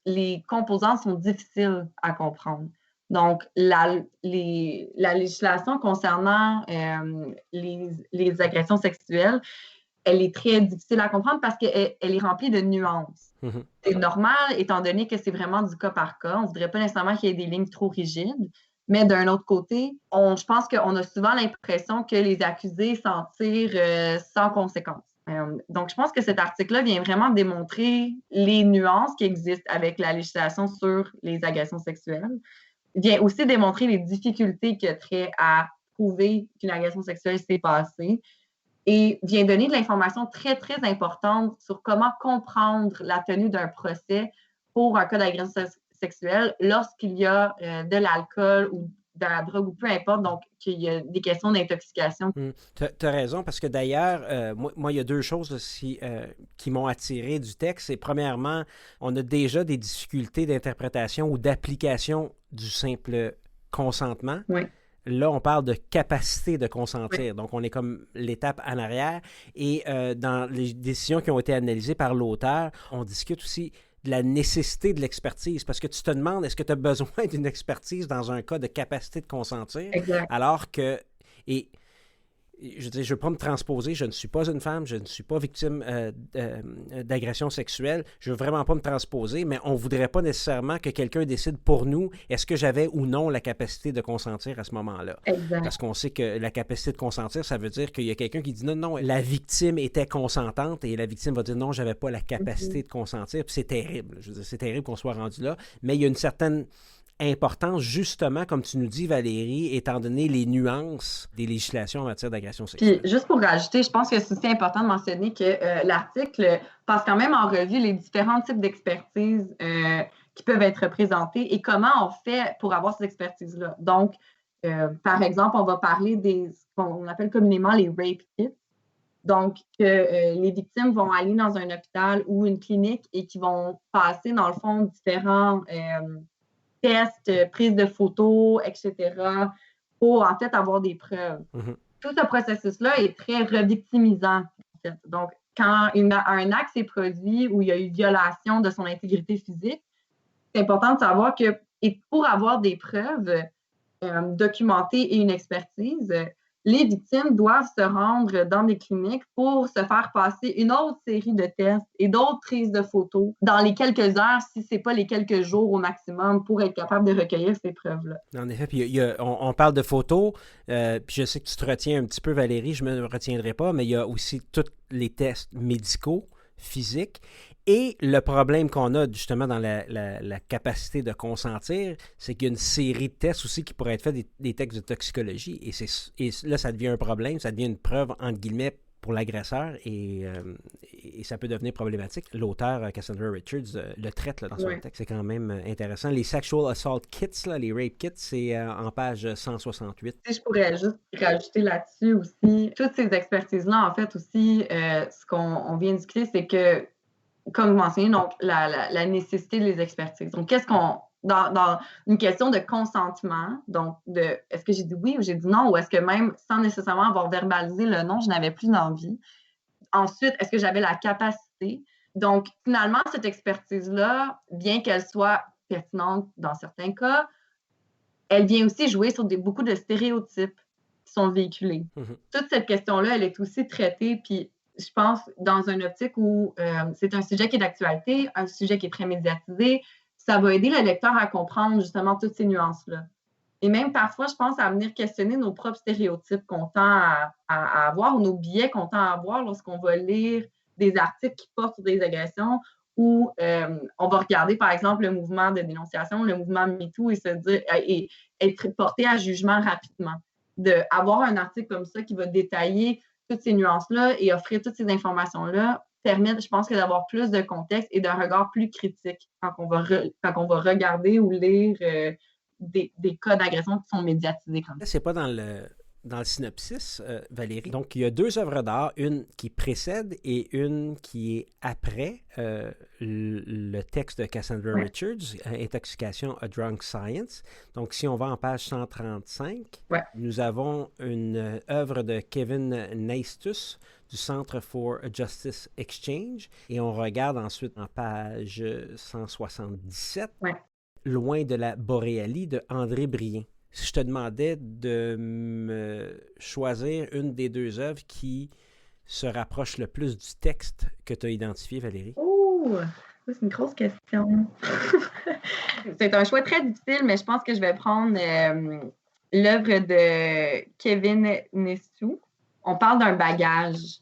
les composantes sont difficiles à comprendre. Donc, la législation concernant les agressions sexuelles, elle est très difficile à comprendre parce qu'elle est remplie de nuances. C'est normal, étant donné que c'est vraiment du cas par cas. On ne voudrait pas nécessairement qu'il y ait des lignes trop rigides. Mais d'un autre côté, je pense qu'on a souvent l'impression que les accusés s'en tirent sans conséquence. Donc, je pense que cet article-là vient vraiment démontrer les nuances qui existent avec la législation sur les agressions sexuelles. Il vient aussi démontrer les difficultés qu'il y a trait à prouver qu'une agression sexuelle s'est passée et vient donner de l'information très, très importante sur comment comprendre la tenue d'un procès pour un cas d'agression sexuelle lorsqu'il y a de l'alcool ou de la drogue ou peu importe, donc qu'il y a des questions d'intoxication. Tu as raison, parce que d'ailleurs, moi, il y a deux choses aussi qui m'ont attiré du texte. Et premièrement, on a déjà des difficultés d'interprétation ou d'application du simple consentement. Oui. Là, on parle de capacité de consentir. Oui. Donc, on est comme l'étape en arrière. Et dans les décisions qui ont été analysées par l'auteur, on discute aussi de la nécessité de l'expertise, parce que tu te demandes, est-ce que tu as besoin d'une expertise dans un cas de capacité de consentir? Exact. Alors que, et je veux dire, je ne veux pas me transposer, je ne suis pas une femme, je ne suis pas victime d'agression sexuelle, je ne veux vraiment pas me transposer, mais on ne voudrait pas nécessairement que quelqu'un décide pour nous, est-ce que j'avais ou non la capacité de consentir à ce moment-là? Exact. Parce qu'on sait que la capacité de consentir, ça veut dire qu'il y a quelqu'un qui dit non, la victime était consentante, et la victime va dire non, je n'avais pas la capacité de consentir, puis c'est terrible. Je veux dire, c'est terrible qu'on soit rendu là, mais il y a une certaine importance, justement, comme tu nous dis, Valérie, étant donné les nuances des législations en matière d'agression sexuelle. Puis, juste pour rajouter, je pense que c'est aussi important de mentionner que l'article passe quand même en revue les différents types d'expertises qui peuvent être représentées et comment on fait pour avoir ces expertises-là. Donc, par exemple, on va parler ce qu'on appelle communément les rape kits. Donc, les victimes vont aller dans un hôpital ou une clinique et qui vont passer, dans le fond, différents tests, prise de photos, etc., pour en fait avoir des preuves. Tout ce processus-là est très revictimisant. En fait. Donc, quand un acte s'est produit où il y a eu violation de son intégrité physique, c'est important de savoir que, et pour avoir des preuves documentées et une expertise, les victimes doivent se rendre dans des cliniques pour se faire passer une autre série de tests et d'autres prises de photos dans les quelques heures, si ce n'est pas les quelques jours au maximum, pour être capable de recueillir ces preuves-là. En effet, puis on parle de photos, puis je sais que tu te retiens un petit peu, Valérie, je ne me retiendrai pas, mais il y a aussi tous les tests médicaux, physiques. Et le problème qu'on a justement dans la capacité de consentir, c'est qu'il y a une série de tests aussi qui pourraient être faits, des tests de toxicologie. Et là, ça devient un problème, ça devient une preuve, entre guillemets, pour l'agresseur et ça peut devenir problématique. L'auteur, Cassandra Richards, le traite là, dans son texte. C'est quand même intéressant. Les sexual assault kits, là, les rape kits, c'est en page 168. Si je pourrais juste rajouter là-dessus aussi, toutes ces expertises-là, en fait, aussi, ce qu'on vient de discuter, c'est que, comme vous mentionnez, donc, la nécessité des expertises. Donc, qu'est-ce qu'on... Dans une question de consentement, donc est-ce que j'ai dit oui ou j'ai dit non, ou est-ce que même sans nécessairement avoir verbalisé le non, je n'avais plus d'envie. Ensuite, est-ce que j'avais la capacité? Donc, finalement, cette expertise-là, bien qu'elle soit pertinente dans certains cas, elle vient aussi jouer sur beaucoup de stéréotypes qui sont véhiculés. Mm-hmm. Toute cette question-là, elle est aussi traitée, puis je pense, dans une optique où c'est un sujet qui est d'actualité, un sujet qui est très médiatisé, ça va aider le lecteur à comprendre justement toutes ces nuances-là. Et même parfois, je pense, à venir questionner nos propres stéréotypes qu'on tend à avoir ou nos biais qu'on tend à avoir lorsqu'on va lire des articles qui portent sur des agressions ou on va regarder, par exemple, le mouvement de dénonciation, le mouvement MeToo et être porté à jugement rapidement. D'avoir un article comme ça qui va détailler toutes ces nuances-là et offrir toutes ces informations-là permet, je pense, que d'avoir plus de contexte et d'un regard plus critique quand on va regarder ou lire des cas d'agression qui sont médiatisés comme ça. C'est pas dans le synopsis, Valérie. Donc, il y a 2 œuvres d'art, une qui précède et une qui est après le texte de Cassandra Richards, Intoxication, A Drunk Science. Donc, si on va en page 135, nous avons une œuvre de Kevin Naistus du Centre for Justice Exchange et on regarde ensuite en page 177, Loin de la Boréalie de André Brien. Si je te demandais de me choisir une des 2 œuvres qui se rapproche le plus du texte que tu as identifié, Valérie? Oh, c'est une grosse question. C'est un choix très difficile, mais je pense que je vais prendre l'œuvre de Kevin Naistus. On parle d'un bagage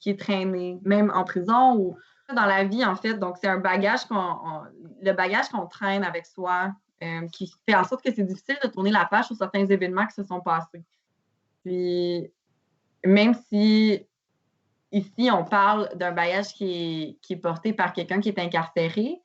qui est traîné, même en prison ou dans la vie, en fait. Donc, c'est un bagage le bagage qu'on traîne avec soi, qui fait en sorte que c'est difficile de tourner la page sur certains événements qui se sont passés. Puis, même si ici, on parle d'un bagage qui est porté par quelqu'un qui est incarcéré,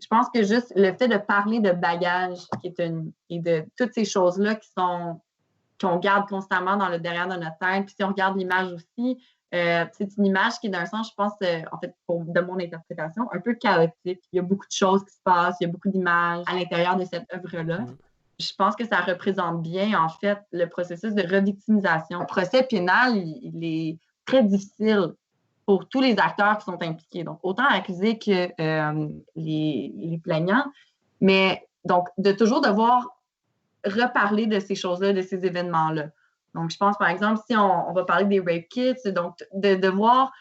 je pense que juste le fait de parler de bagage et de toutes ces choses-là qu'on garde constamment dans le derrière de notre tête, puis si on regarde l'image aussi, c'est une image qui est d'un sens, je pense, en fait, de mon interprétation, un peu chaotique. Il y a beaucoup de choses qui se passent, il y a beaucoup d'images à l'intérieur de cette œuvre-là. Je pense que ça représente bien, en fait, le processus de revictimisation. Le procès pénal, il est très difficile pour tous les acteurs qui sont impliqués. Donc, autant accusés que les plaignants, mais donc, de toujours devoir reparler de ces choses-là, de ces événements-là. Donc, je pense, par exemple, si on va parler des rape kits, donc de devoir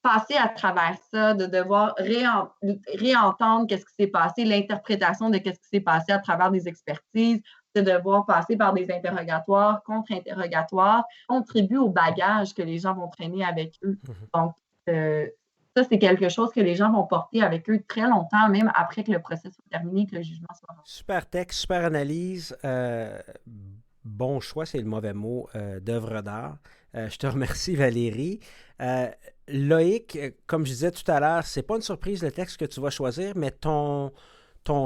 passer à travers ça, de devoir réentendre qu'est-ce qui s'est passé, l'interprétation de qu'est-ce qui s'est passé à travers des expertises, de devoir passer par des interrogatoires, contre-interrogatoires, contribue au bagage que les gens vont traîner avec eux. Donc, ça, c'est quelque chose que les gens vont porter avec eux très longtemps, même après que le procès soit terminé, que le jugement soit rendu. Super texte, super analyse. Bon choix, c'est le mauvais mot, d'œuvre d'art. Je te remercie, Valérie. Loïc, comme je disais tout à l'heure, c'est pas une surprise le texte que tu vas choisir, mais ton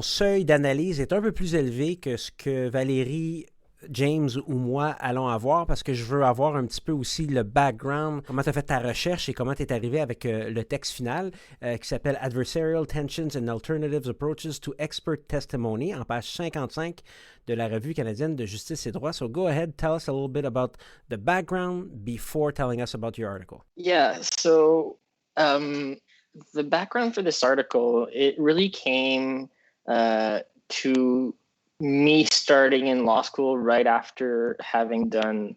seuil d'analyse est un peu plus élevé que ce que Valérie, James ou moi allons avoir, parce que je veux avoir un petit peu aussi le background, comment tu as fait ta recherche et comment tu es arrivé avec le texte final qui s'appelle Adversarial Tensions and Alternatives Approaches to Expert Testimony en page 55 de la Revue canadienne de justice et droit. So go ahead, tell us a little bit about the background before telling us about your article. Yeah, so the background for this article, it really came to me starting in law school right after having done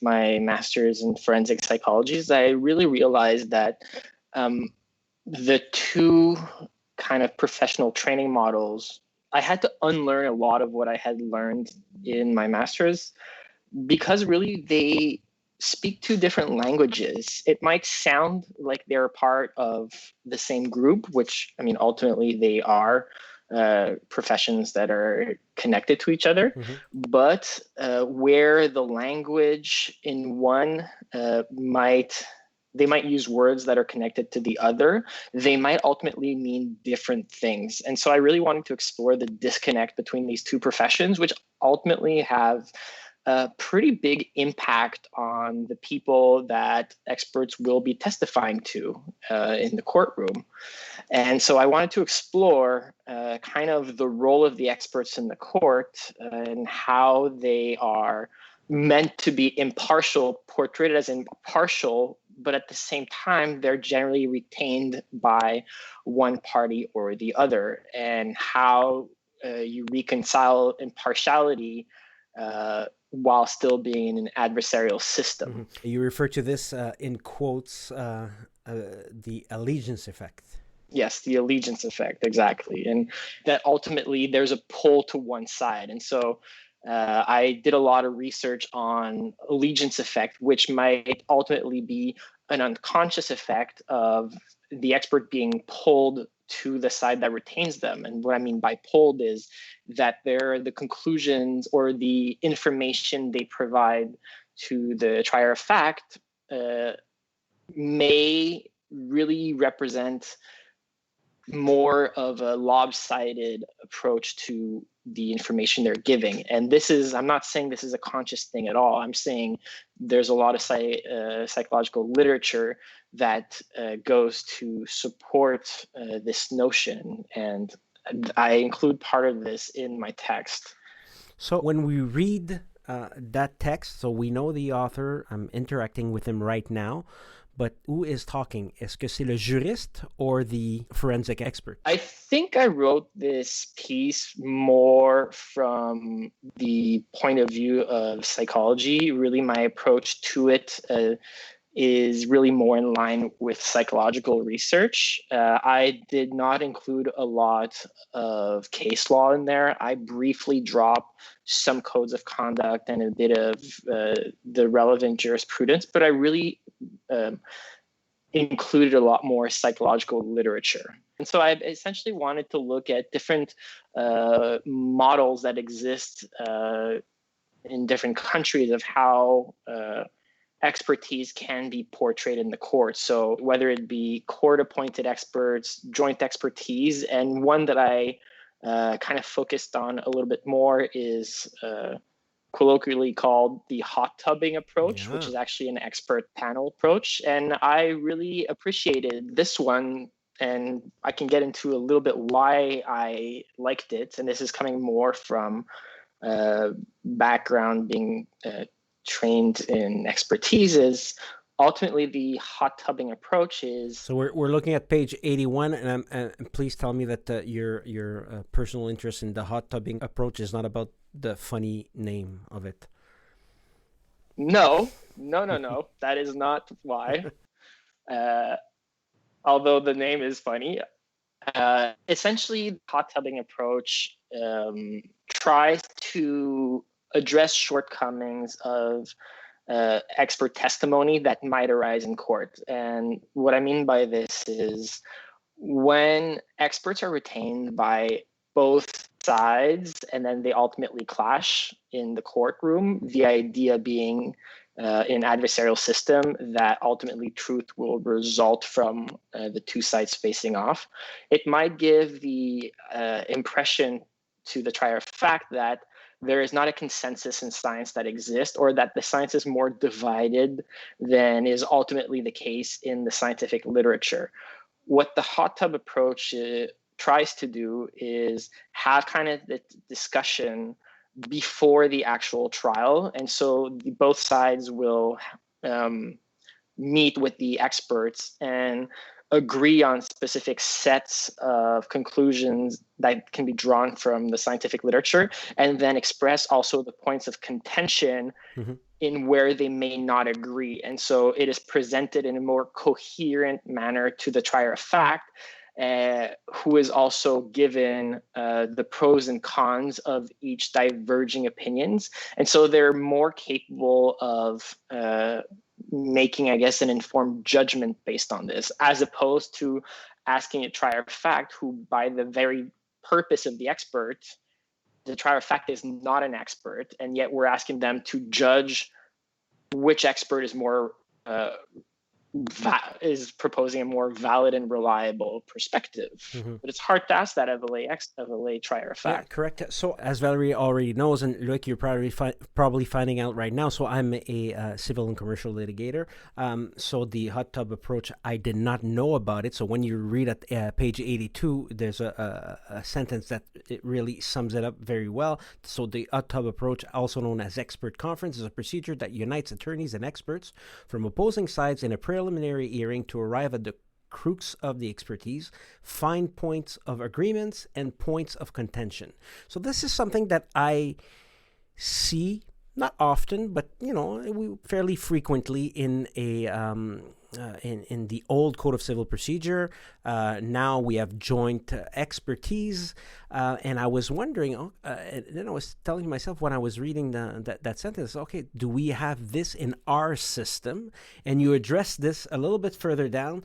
my master's in forensic psychology is I really realized that the two kind of professional training models, I had to unlearn a lot of what I had learned in my master's because really they speak two different languages. It might sound like they're a part of the same group, which, I mean, ultimately they are professions that are connected to each other. Mm-hmm. But where the language in one they might use words that are connected to the other, they might ultimately mean different things. And so I really wanted to explore the disconnect between these two professions, which ultimately have a pretty big impact on the people that experts will be testifying to in the courtroom. And so I wanted to explore kind of the role of the experts in the court and how they are meant to be impartial, portrayed as impartial, but at the same time, they're generally retained by one party or the other, and how you reconcile impartiality while still being in an adversarial system. Mm-hmm. You refer to this in quotes, the allegiance effect. Yes, the allegiance effect, exactly. And that ultimately there's a pull to one side. And so I did a lot of research on allegiance effect, which might ultimately be an unconscious effect of the expert being pulled to the side that retains them. And what I mean by pulled is that the conclusions or the information they provide to the trier of fact may really represent more of a lopsided approach to the information they're giving. And I'm not saying this is a conscious thing at all. I'm saying there's a lot of psychological literature that goes to support this notion. And I include part of this in my text. So when we read that text, so we know the author, I'm interacting with him right now, but who is talking? Est-ce que c'est le juriste or the forensic expert? I think I wrote this piece more from the point of view of psychology. Really, my approach to it is really more in line with psychological research. I did not include a lot of case law in there. I briefly dropped some codes of conduct and a bit of the relevant jurisprudence, but I really included a lot more psychological literature. And so I essentially wanted to look at different models that exist in different countries of how expertise can be portrayed in the court. So whether it be court-appointed experts, joint expertise, and one that I kind of focused on a little bit more is colloquially called the hot tubbing approach, which is actually an expert panel approach. And I really appreciated this one, and I can get into a little bit why I liked it. And this is coming more from background being trained in expertises. Ultimately, the hot tubbing approach is... So we're looking at page 81, and please tell me that your personal interest in the hot tubbing approach is not about the funny name of it. No. That is not why. Although the name is funny. Essentially, the hot tubbing approach tries to address shortcomings of expert testimony that might arise in court. And what I mean by this is when experts are retained by both sides and then they ultimately clash in the courtroom, the idea being in adversarial system that ultimately truth will result from the two sides facing off, it might give the impression to the trier of fact that there is not a consensus in science that exists, or that the science is more divided than is ultimately the case in the scientific literature. What the hot tub approach tries to do is have kind of the discussion before the actual trial. And so both sides will meet with the experts and agree on specific sets of conclusions that can be drawn from the scientific literature, and then express also the points of contention in where they may not agree. And so it is presented in a more coherent manner to the trier of fact, who is also given the pros and cons of each diverging opinions. And so they're more capable of making, I guess, an informed judgment based on this, as opposed to asking a trier of fact who, by the very purpose of the expert, the trier of fact is not an expert, and yet we're asking them to judge which expert is more is proposing a more valid and reliable perspective. But it's hard to ask that of a lay trier of fact. Yeah, correct. So as Valerie already knows, and Luc, you're probably finding out right now, so I'm a civil and commercial litigator. So the hot tub approach, I did not know about it. So when you read at page 82, there's a sentence that it really sums it up very well. So the hot tub approach, also known as expert conference, is a procedure that unites attorneys and experts from opposing sides in a preliminary hearing to arrive at the crux of the expertise, find points of agreements and points of contention. So this is something that I see not often, but fairly frequently in a in the old Code of Civil Procedure. Now we have joint expertise, and I was wondering, and then I was telling myself when I was reading that sentence, okay, do we have this in our system? And you address this a little bit further down,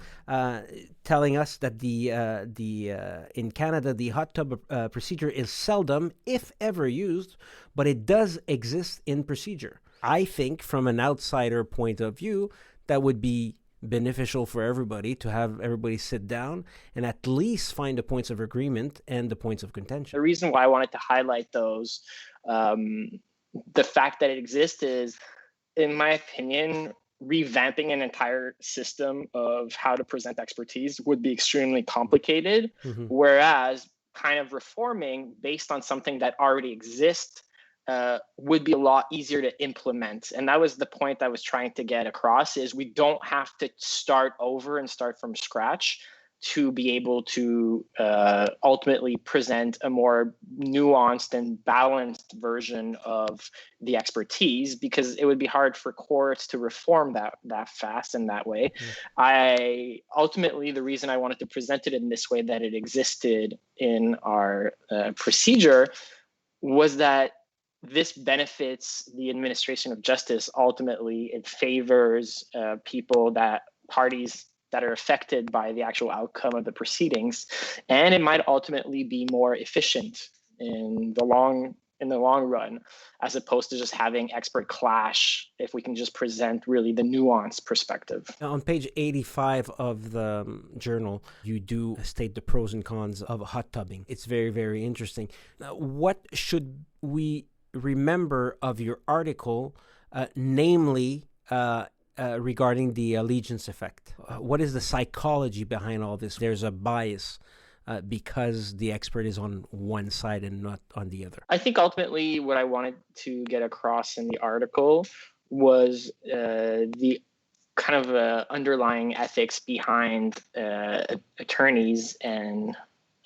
telling us that in Canada the hot tub procedure is seldom, if ever, used, but it does exist in procedure. I think from an outsider point of view, that would be beneficial for everybody to have everybody sit down and at least find the points of agreement and the points of contention. The reason why I wanted to highlight those, the fact that it exists is, in my opinion, revamping an entire system of how to present expertise would be extremely complicated, whereas kind of reforming based on something that already exists would be a lot easier to implement. And that was the point I was trying to get across, is we don't have to start over and start from scratch to be able to ultimately present a more nuanced and balanced version of the expertise, because it would be hard for courts to reform that fast and that way. Ultimately, the reason I wanted to present it in this way, that it existed in our procedure, was that this benefits the administration of justice. Ultimately, it favors parties that are affected by the actual outcome of the proceedings, and it might ultimately be more efficient in the long run, as opposed to just having expert clash, if we can just present really the nuanced perspective. On page 85 of the journal, you do state the pros and cons of hot tubbing. It's very, very interesting. What should we remember of your article, namely regarding the allegiance effect? What is the psychology behind all this? There's a bias because the expert is on one side and not on the other. I think ultimately what I wanted to get across in the article was the kind of underlying ethics behind attorneys and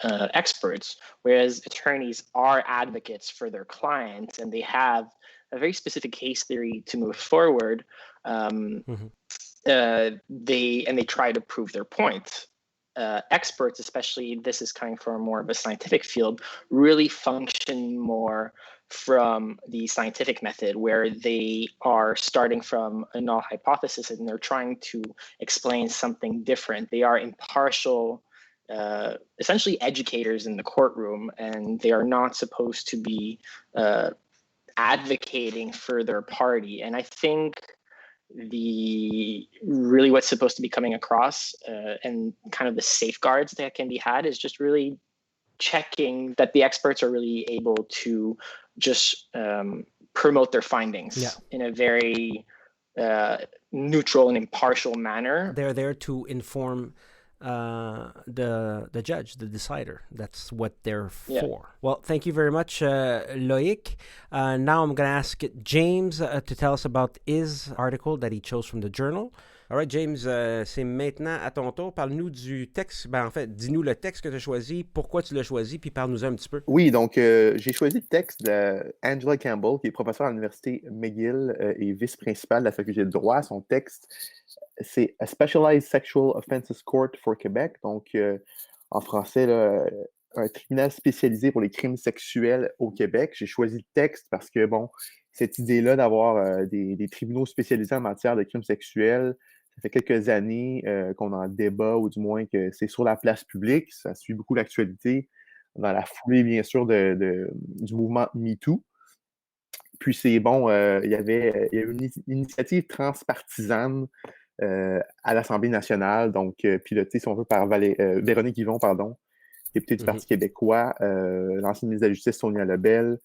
experts, whereas attorneys are advocates for their clients and they have a very specific case theory to move forward. They try to prove their point. Experts, especially, this is coming from more of a scientific field, really function more from the scientific method, where they are starting from a null hypothesis and they're trying to explain something different. They are impartial, essentially educators in the courtroom, and they are not supposed to be advocating for their party. And I think what's supposed to be coming across and kind of the safeguards that can be had is just really checking that the experts are really able to just promote their findings in a very neutral and impartial manner. They're there to inform the judge, the decider. That's what they're Yeah. for. Well, thank you very much, Loic. Now I'm going to ask James to tell us about his article that he chose from the journal. All right, James, c'est maintenant à ton tour. Parle-nous du texte. Ben, en fait, dis-nous le texte que tu as choisi, pourquoi tu l'as choisi, puis parle-nous un petit peu. Oui, donc j'ai choisi le texte d'Angela Campbell, qui est professeure à l'Université McGill et vice-principale de la faculté de droit. Son texte, c'est A Specialized Sexual Offenses Court for Québec. Donc, en français, là, un tribunal spécialisé pour les crimes sexuels au Québec. J'ai choisi le texte parce que, bon, cette idée-là d'avoir des tribunaux spécialisés en matière de crimes sexuels, ça fait quelques années qu'on en débat, ou du moins que c'est sur la place publique. Ça suit beaucoup l'actualité, dans la foulée, bien sûr, du mouvement MeToo. Puis c'est bon, il y a une initiative transpartisane à l'Assemblée nationale, donc pilotée, si on veut, par Véronique Yvon, députée du Parti québécois, l'ancienne ministre de la Justice, Sonia Lebel,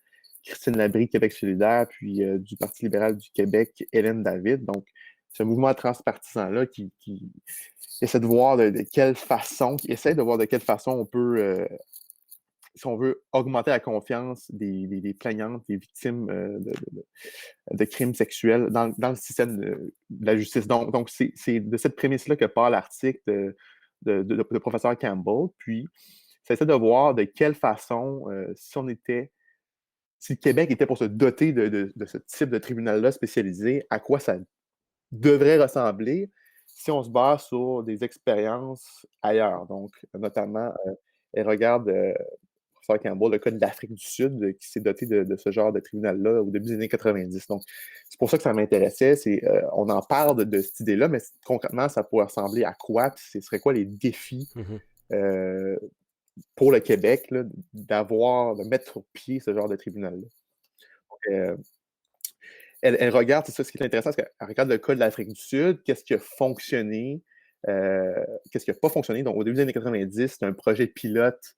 Christine Labrie, Québec solidaire, puis du Parti libéral du Québec, Hélène David. Donc, c'est un mouvement transpartisan-là qui essaie de voir de quelle façon on peut, si on veut, augmenter la confiance des plaignantes, des victimes de crimes sexuels dans le système de la justice. Donc c'est de cette prémisse-là que part l'article de professeur Campbell. Puis, ça essaie de voir de quelle façon, si le Québec était pour se doter de ce type de tribunal-là spécialisé, à quoi ça devrait ressembler si on se base sur des expériences ailleurs. Donc, notamment, elle regarde, professeur Campbell, le cas de l'Afrique du Sud, qui s'est doté de ce genre de tribunal-là au début des années 90. Donc, c'est pour ça que ça m'intéressait. On en parle de cette idée-là, mais concrètement, ça pourrait ressembler à quoi? Puis ce serait quoi les défis pour le Québec là, de mettre sur pied ce genre de tribunal-là? Donc, elle regarde, c'est ça, ce qui est intéressant, c'est qu'elle regarde le cas de l'Afrique du Sud, qu'est-ce qui a fonctionné, qu'est-ce qui n'a pas fonctionné. Donc, au début des années 90, c'était un projet pilote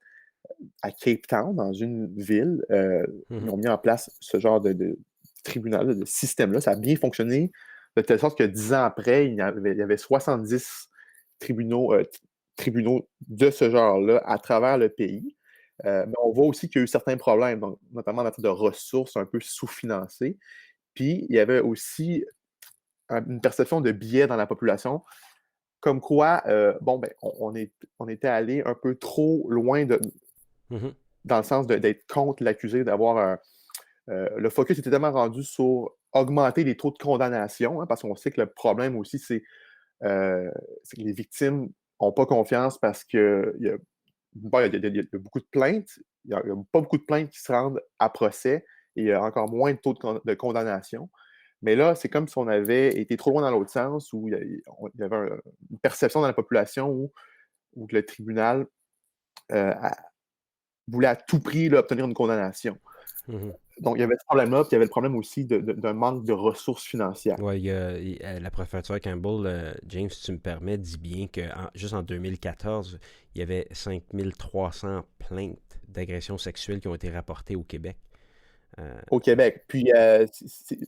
à Cape Town, dans une ville. Ils ont mis en place ce genre de tribunal, de système-là. Ça a bien fonctionné, de telle sorte que 10 ans après, il y avait 70 tribunaux de ce genre-là à travers le pays. Mais on voit aussi qu'il y a eu certains problèmes, donc, notamment en matière de ressources un peu sous-financées. Puis, il y avait aussi une perception de biais dans la population, comme quoi, on était allé un peu trop loin dans le sens d'être contre l'accusé, d'avoir le focus était tellement rendu sur augmenter les taux de condamnation, parce qu'on sait que le problème aussi, c'est que les victimes n'ont pas confiance parce qu'il y a beaucoup de plaintes, il n'y a pas beaucoup de plaintes qui se rendent à procès, et il y a encore moins de taux de condamnation. Mais là, c'est comme si on avait été trop loin dans l'autre sens, où il y avait une perception dans la population où le tribunal voulait à tout prix là, obtenir une condamnation. Donc, il y avait ce problème-là, puis il y avait le problème aussi d'un manque de ressources financières. Oui, la professeure Campbell, James, si tu me permets, dit bien que juste en 2014, il y avait 5300 plaintes d'agressions sexuelles qui ont été rapportées au Québec. Au Québec. Puis, c'est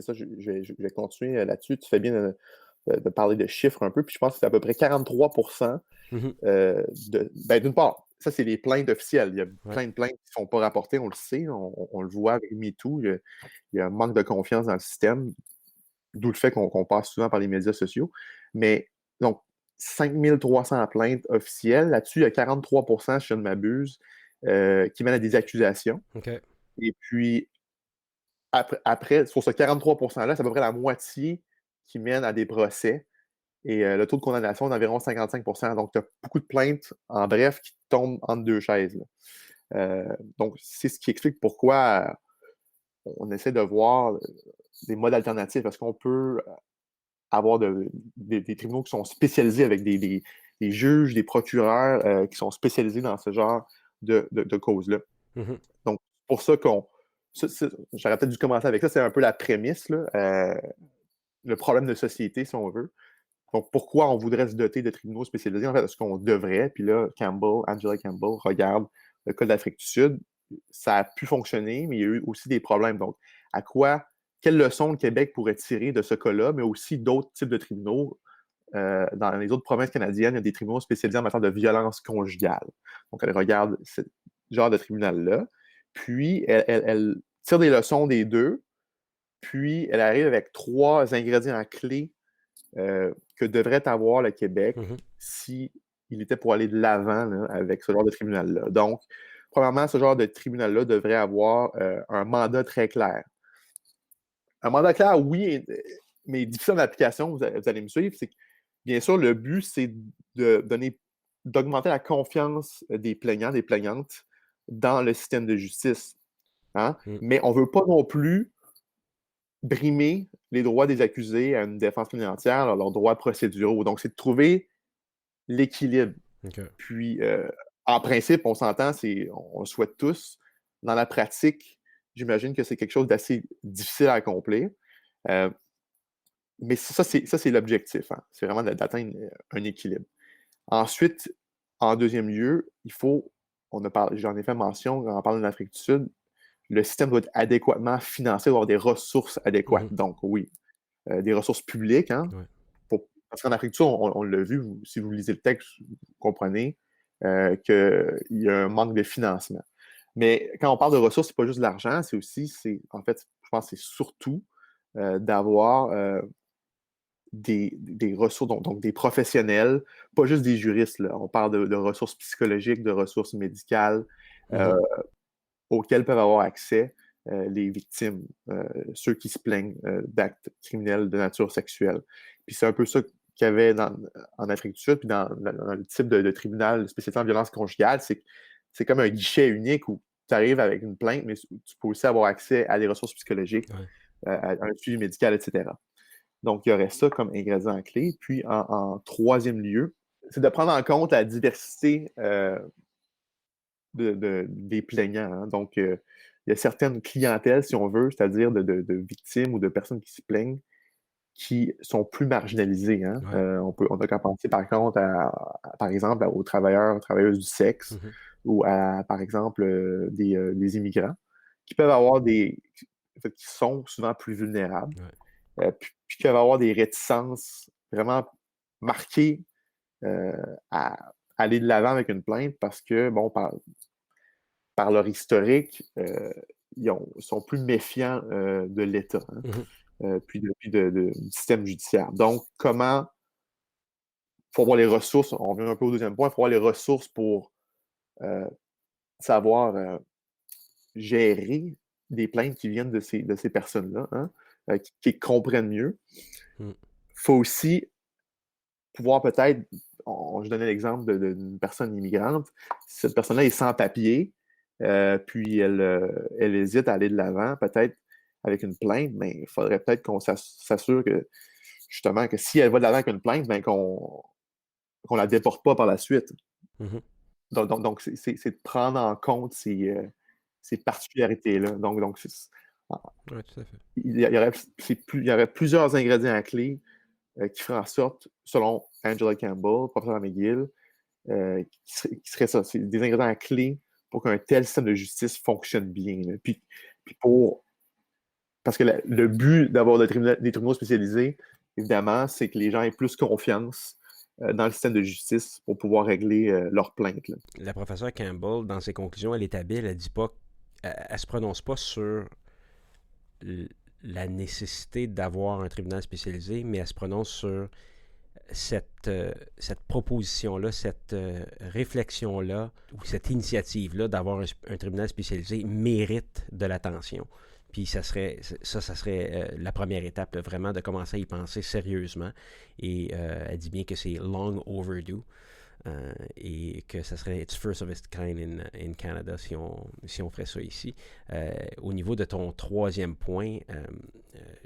ça, je vais continuer là-dessus. Tu fais bien de parler de chiffres un peu, puis je pense que c'est à peu près 43%. D'une part, ça, c'est les plaintes officielles. Il y a plein de plaintes qui ne sont pas rapportées, on le sait, on le voit avec MeToo. Il y a un manque de confiance dans le système, d'où le fait qu'on passe souvent par les médias sociaux. Mais, donc, 5300 plaintes officielles. Là-dessus, il y a 43%, si je ne m'abuse, qui mènent à des accusations. Okay. Et puis, après, sur ce 43%-là, c'est à peu près la moitié qui mène à des procès. Et le taux de condamnation est d'environ 55%. Donc, tu as beaucoup de plaintes, en bref, qui tombent entre deux chaises. Donc, c'est ce qui explique pourquoi on essaie de voir des modes alternatifs. Est-ce qu'on peut avoir des tribunaux qui sont spécialisés avec des juges, des procureurs qui sont spécialisés dans ce genre de causes-là? Donc, c'est pour ça j'aurais peut-être dû commencer avec ça. C'est un peu la prémisse, là, le problème de société, si on veut. Donc, pourquoi on voudrait se doter de tribunaux spécialisés? En fait, est-ce qu'on devrait? Puis là, Angela Campbell regarde le cas de l'Afrique du Sud. Ça a pu fonctionner, mais il y a eu aussi des problèmes. Donc, quelle leçon le Québec pourrait tirer de ce cas-là, mais aussi d'autres types de tribunaux dans les autres provinces canadiennes, il y a des tribunaux spécialisés en matière de violence conjugale. Donc, elle regarde ce genre de tribunal-là, puis elle tire des leçons des deux, puis elle arrive avec 3 ingrédients clés que devrait avoir le Québec s'il était pour aller de l'avant là, avec ce genre de tribunal-là. Donc, premièrement, ce genre de tribunal-là devrait avoir un mandat très clair. Un mandat clair, oui, mais difficile en application, vous allez me suivre, c'est que, bien sûr, le but, c'est d'augmenter la confiance des plaignants, des plaignantes dans le système de justice. Hein? Mais on ne veut pas non plus brimer les droits des accusés à une défense plénière, leurs droits procéduraux. Donc, c'est de trouver l'équilibre. Okay. Puis, en principe, on s'entend, on le souhaite tous. Dans la pratique, j'imagine que c'est quelque chose d'assez difficile à accomplir. Mais ça, c'est l'objectif. Hein. C'est vraiment d'atteindre un équilibre. Ensuite, en deuxième lieu, j'en ai fait mention en parlant de l'Afrique du Sud, le système doit être adéquatement financé, doit avoir des ressources adéquates. Donc, oui, des ressources publiques. Hein, parce qu'en Afrique du Sud, on l'a vu, si vous lisez le texte, vous comprenez qu'il y a un manque de financement. Mais quand on parle de ressources, c'est pas juste de l'argent, en fait, je pense que c'est surtout d'avoir des ressources, donc des professionnels, pas juste des juristes. Là. On parle de ressources psychologiques, de ressources médicales, auxquelles peuvent avoir accès les victimes, ceux qui se plaignent d'actes criminels de nature sexuelle. Puis c'est un peu ça qu'il y avait en Afrique du Sud, puis dans le type de tribunal spécialisé en violence conjugale, c'est comme un guichet unique où tu arrives avec une plainte, mais tu peux aussi avoir accès à des ressources psychologiques, à un suivi médical, etc. Donc, il y aurait ça comme ingrédient clé. Puis, en troisième lieu, c'est de prendre en compte la diversité des plaignants. Hein. Donc, il y a certaines clientèles, si on veut, c'est-à-dire de victimes ou de personnes qui se plaignent, qui sont plus marginalisées. Hein. On a qu'à penser, par contre, par exemple, aux travailleuses du sexe ou à, par exemple, des immigrants qui peuvent avoir qui sont souvent plus vulnérables. Puis qui peuvent avoir des réticences vraiment marquées à aller de l'avant avec une plainte parce que, bon, par leur historique, ils sont plus méfiants de l'État, hein, puis du système judiciaire. Donc, il faut avoir les ressources, on revient un peu au deuxième point, il faut avoir les ressources pour savoir gérer des plaintes qui viennent de ces personnes-là, hein, qui comprennent mieux. Il faut aussi pouvoir peut-être, je donnais l'exemple d'une personne immigrante, cette personne-là est sans papier, puis elle hésite à aller de l'avant, peut-être avec une plainte, mais il faudrait peut-être qu'on s'assure que, justement, que si elle va de l'avant avec une plainte, ben qu'on la déporte pas par la suite. Donc c'est de prendre en compte ces particularités-là. Donc oui, tout à fait. Il y aurait plusieurs ingrédients clés qui feraient en sorte, selon Angela Campbell, professeur McGill, qui seraient ça. C'est des ingrédients clés pour qu'un tel système de justice fonctionne bien. Là. Puis parce que le but d'avoir des tribunaux spécialisés, évidemment, c'est que les gens aient plus confiance dans le système de justice pour pouvoir régler leurs plaintes. Là. La professeure Campbell, dans ses conclusions, elle est habile, elle dit pas, elle se prononce pas sur la nécessité d'avoir un tribunal spécialisé, mais elle se prononce sur cette proposition-là, cette réflexion-là, ou cette initiative-là d'avoir un tribunal spécialisé mérite de l'attention. Puis ça serait la première étape, là, vraiment, de commencer à y penser sérieusement. Et elle dit bien que c'est long overdue. Et que ça serait it's first of its kind in Canada si on ferait ça ici. Au niveau de ton troisième point,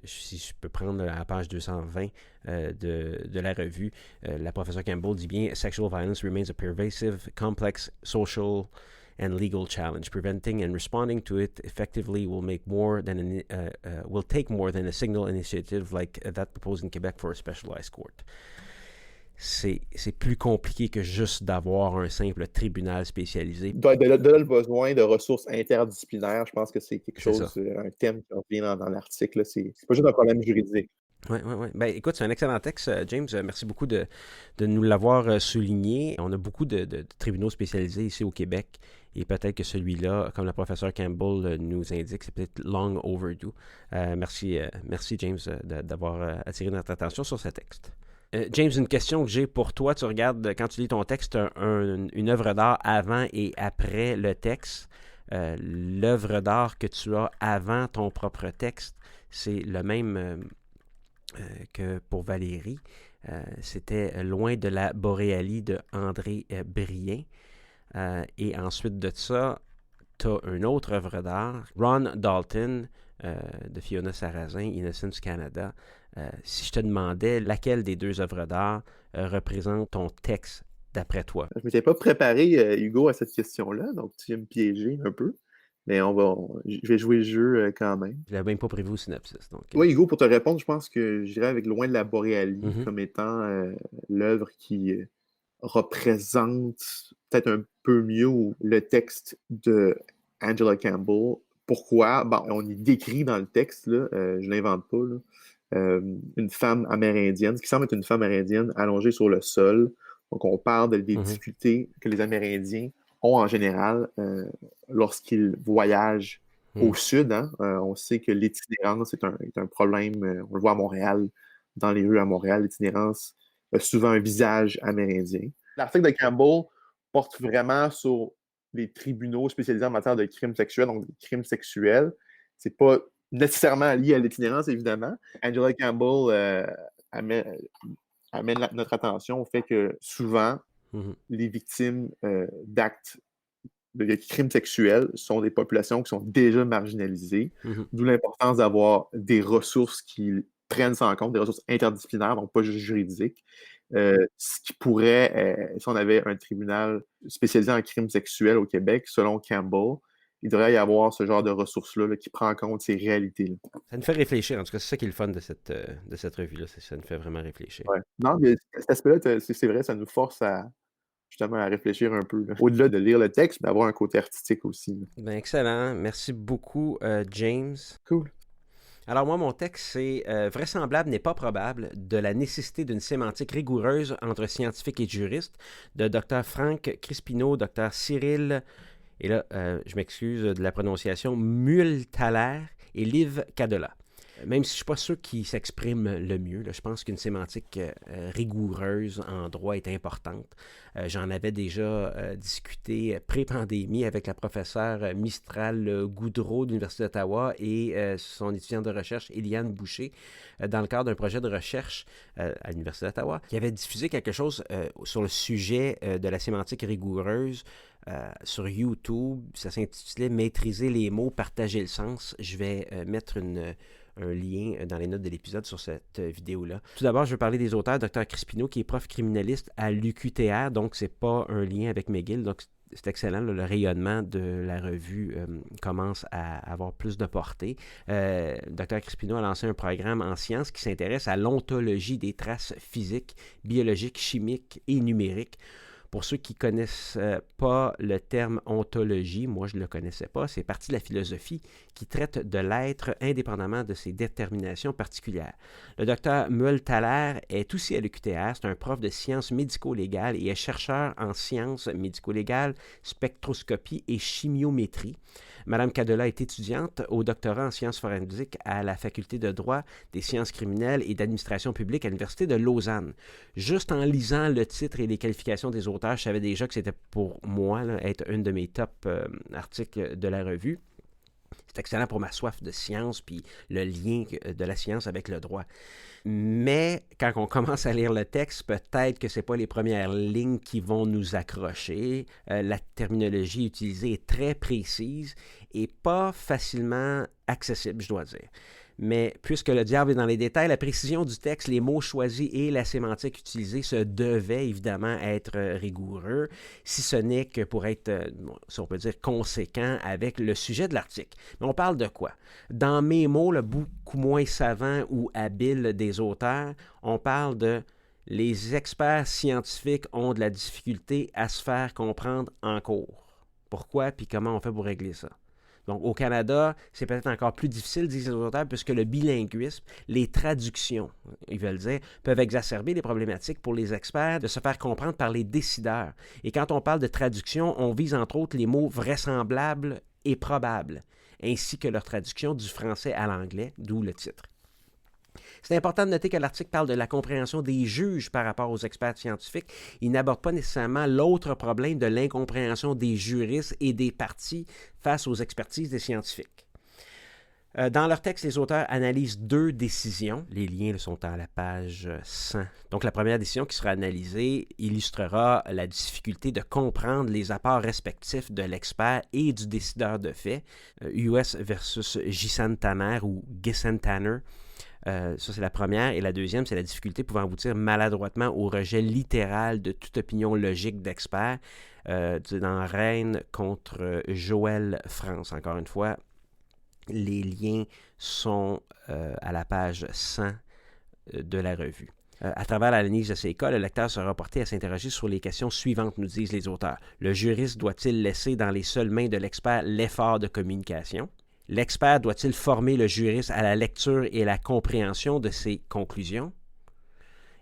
si je peux prendre la page 220 de la revue, la professeure Campbell dit bien « Sexual violence remains a pervasive, complex social and legal challenge. Preventing and responding to it effectively will take more than a single initiative like that proposed in Quebec for a specialized court. » C'est plus compliqué que juste d'avoir un simple tribunal spécialisé. De le besoin de ressources interdisciplinaires, je pense que c'est quelque chose, un thème qui revient dans l'article. C'est pas juste un problème juridique. Oui. Ben, écoute, c'est un excellent texte, James. Merci beaucoup de nous l'avoir souligné. On a beaucoup de tribunaux spécialisés ici au Québec et peut-être que celui-là, comme le professeur Campbell nous indique, c'est peut-être long overdue. Merci, James, d'avoir attiré notre attention sur ce texte. James, une question que j'ai pour toi. Tu regardes, quand tu lis ton texte, une œuvre d'art avant et après le texte. L'œuvre d'art que tu as avant ton propre texte, c'est le même que pour Valérie. C'était Loin de la Boréalie de André Brien. Et ensuite de ça, tu as une autre œuvre d'art, Ron Dalton, de Fiona Sarrazin, Innocence Canada. Si je te demandais laquelle des deux œuvres d'art représente ton texte d'après toi? Je ne m'étais pas préparé, Hugo, à cette question-là, donc tu viens me piéger un peu. Mais je vais jouer le jeu quand même. Je ne l'avais même pas prévu au synopsis. Donc, Oui, Hugo, pour te répondre, je pense que j'irais avec Loin de la Boréalie comme étant l'œuvre qui représente peut-être un peu mieux le texte de Angela Campbell. Pourquoi? Bon, on y décrit dans le texte, là, je ne l'invente pas, là, une femme amérindienne, ce qui semble être une femme amérindienne allongée sur le sol. Donc, on parle des difficultés que les Amérindiens ont en général lorsqu'ils voyagent au sud. Hein. On sait que l'itinérance est un problème. On le voit à Montréal, dans les rues à Montréal. L'itinérance a souvent un visage amérindien. L'article de Campbell porte vraiment sur les tribunaux spécialisés en matière de crimes sexuels, donc des crimes sexuels. C'est pas nécessairement lié à l'itinérance, évidemment. Angela Campbell amène notre attention au fait que souvent, les victimes d'actes de crimes sexuels sont des populations qui sont déjà marginalisées, d'où l'importance d'avoir des ressources qui prennent ça en compte, des ressources interdisciplinaires, donc pas juste juridiques. Ce qui pourrait, si on avait un tribunal spécialisé en crimes sexuels au Québec, selon Campbell, il devrait y avoir ce genre de ressources-là là, qui prend en compte ces réalités-là. Ça nous fait réfléchir. En tout cas, c'est ça qui est le fun de cette revue-là. Ça nous fait vraiment réfléchir. Ouais. Non, mais cet aspect-là, c'est vrai, ça nous force justement à réfléchir un peu. Là. Au-delà de lire le texte, d'avoir un côté artistique aussi. Ben, excellent. Merci beaucoup, James. Cool. Alors moi, mon texte, c'est vraisemblable n'est pas probable de la nécessité d'une sémantique rigoureuse entre scientifiques et juristes de Dr. Frank Crispino, Dr. Cyril, et là, je m'excuse de la prononciation, Multaler et Liv Cadola. Même si je ne suis pas sûr qu'ils s'expriment le mieux, là, je pense qu'une sémantique rigoureuse en droit est importante. J'en avais déjà discuté pré-pandémie avec la professeure Mistral Goudreau de l'Université d'Ottawa et son étudiante de recherche, Eliane Boucher, dans le cadre d'un projet de recherche à l'Université d'Ottawa, qui avait diffusé quelque chose sur le sujet de la sémantique rigoureuse sur YouTube. Ça s'intitulait « Maîtriser les mots, partager le sens ». Je vais mettre un lien dans les notes de l'épisode sur cette vidéo-là. Tout d'abord, je veux parler des auteurs. Dr. Crispino, qui est prof criminaliste à l'UQTR, donc c'est pas un lien avec McGill, donc c'est excellent. Là, le rayonnement de la revue commence à avoir plus de portée. Dr. Crispino a lancé un programme en sciences qui s'intéresse à l'ontologie des traces physiques, biologiques, chimiques et numériques. Pour ceux qui ne connaissent pas le terme ontologie, moi je ne le connaissais pas, c'est partie de la philosophie qui traite de l'être indépendamment de ses déterminations particulières. Le docteur Multaler est aussi à l'UQTR, c'est un prof de sciences médico-légales et est chercheur en sciences médico-légales, spectroscopie et chimiométrie. Madame Cadola est étudiante au doctorat en sciences forensiques à la faculté de droit, des sciences criminelles et d'administration publique à l'Université de Lausanne. Juste en lisant le titre et les qualifications des auteurs, je savais déjà que c'était pour moi là, être une de mes top articles de la revue. C'est excellent pour ma soif de science puis le lien de la science avec le droit. Mais quand on commence à lire le texte, peut-être que ce n'est pas les premières lignes qui vont nous accrocher. La terminologie utilisée est très précise et pas facilement accessible, je dois dire. Mais puisque le diable est dans les détails, la précision du texte, les mots choisis et la sémantique utilisée se devaient évidemment être rigoureux, si ce n'est que pour être, si on peut dire, conséquent avec le sujet de l'article. Mais on parle de quoi? Dans mes mots, le beaucoup moins savants ou habiles des auteurs, on parle de « les experts scientifiques ont de la difficulté à se faire comprendre en cours ». Pourquoi puis comment on fait pour régler ça? Donc, au Canada, c'est peut-être encore plus difficile, disent les auteurs, puisque le bilinguisme, les traductions, ils veulent dire, peuvent exacerber les problématiques pour les experts de se faire comprendre par les décideurs. Et quand on parle de traduction, on vise entre autres les mots vraisemblables et probables, ainsi que leur traduction du français à l'anglais, d'où le titre. C'est important de noter que l'article parle de la compréhension des juges par rapport aux experts scientifiques. Il n'aborde pas nécessairement l'autre problème de l'incompréhension des juristes et des parties face aux expertises des scientifiques. Dans leur texte, les auteurs analysent 2 décisions. Les liens sont à la page 100. Donc, la première décision qui sera analysée illustrera la difficulté de comprendre les apports respectifs de l'expert et du décideur de fait, US versus Gisène-Tanner ou Gisène-Tanner. Ça, c'est la première. Et la deuxième, c'est la difficulté pouvant aboutir maladroitement au rejet littéral de toute opinion logique d'experts dans Rennes contre Joël France. Encore une fois, les liens sont à la page 100 de la revue. À travers l'analyse de ces cas, le lecteur sera porté à s'interroger sur les questions suivantes, nous disent les auteurs. Le juriste doit-il laisser dans les seules mains de l'expert l'effort de communication? L'expert doit-il former le juriste à la lecture et à la compréhension de ses conclusions?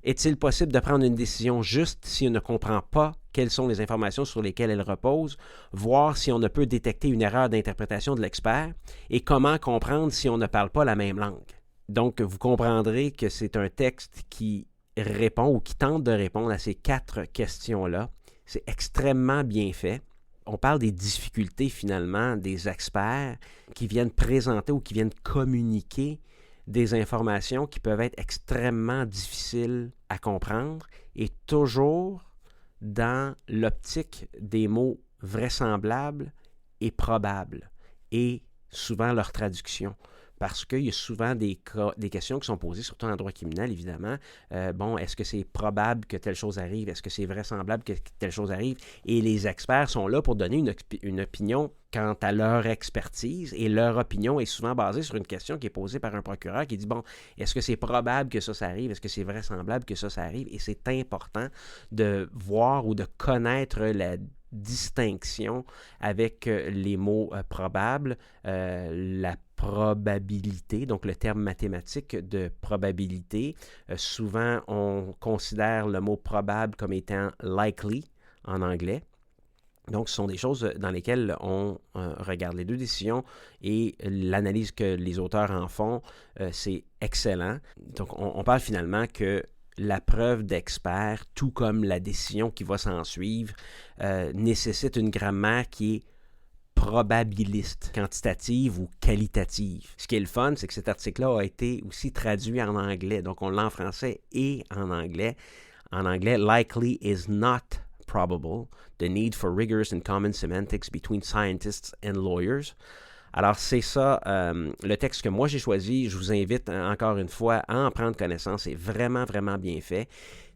Est-il possible de prendre une décision juste si on ne comprend pas quelles sont les informations sur lesquelles elle repose, voir si on ne peut détecter une erreur d'interprétation de l'expert et comment comprendre si on ne parle pas la même langue? Donc, vous comprendrez que c'est un texte qui répond ou qui tente de répondre à ces 4 questions-là. C'est extrêmement bien fait. On parle des difficultés, finalement, des experts qui viennent présenter ou qui viennent communiquer des informations qui peuvent être extrêmement difficiles à comprendre et toujours dans l'optique des mots vraisemblables et probables et souvent leur traduction. Parce qu'il y a souvent des questions qui sont posées, surtout en droit criminel, évidemment. Est-ce que c'est probable que telle chose arrive? Est-ce que c'est vraisemblable que telle chose arrive? Et les experts sont là pour donner une opinion quant à leur expertise. Et leur opinion est souvent basée sur une question qui est posée par un procureur qui dit, est-ce que c'est probable que ça arrive? Est-ce que c'est vraisemblable que ça arrive? Et c'est important de voir ou de connaître la distinction avec les mots probables, la probabilité, donc le terme mathématique de probabilité. Souvent, on considère le mot probable comme étant likely en anglais. Donc, ce sont des choses dans lesquelles on regarde les 2 décisions et l'analyse que les auteurs en font, c'est excellent. Donc, on parle finalement que la preuve d'expert, tout comme la décision qui va s'en suivre, nécessite une grammaire qui est probabiliste, quantitative ou qualitative. Ce qui est le fun, c'est que cet article-là a été aussi traduit en anglais. Donc, on l'a en français et en anglais. En anglais, likely is not probable. The need for rigorous and common semantics between scientists and lawyers. Alors, c'est ça, le texte que moi j'ai choisi. Je vous invite encore une fois à en prendre connaissance. C'est vraiment, vraiment bien fait.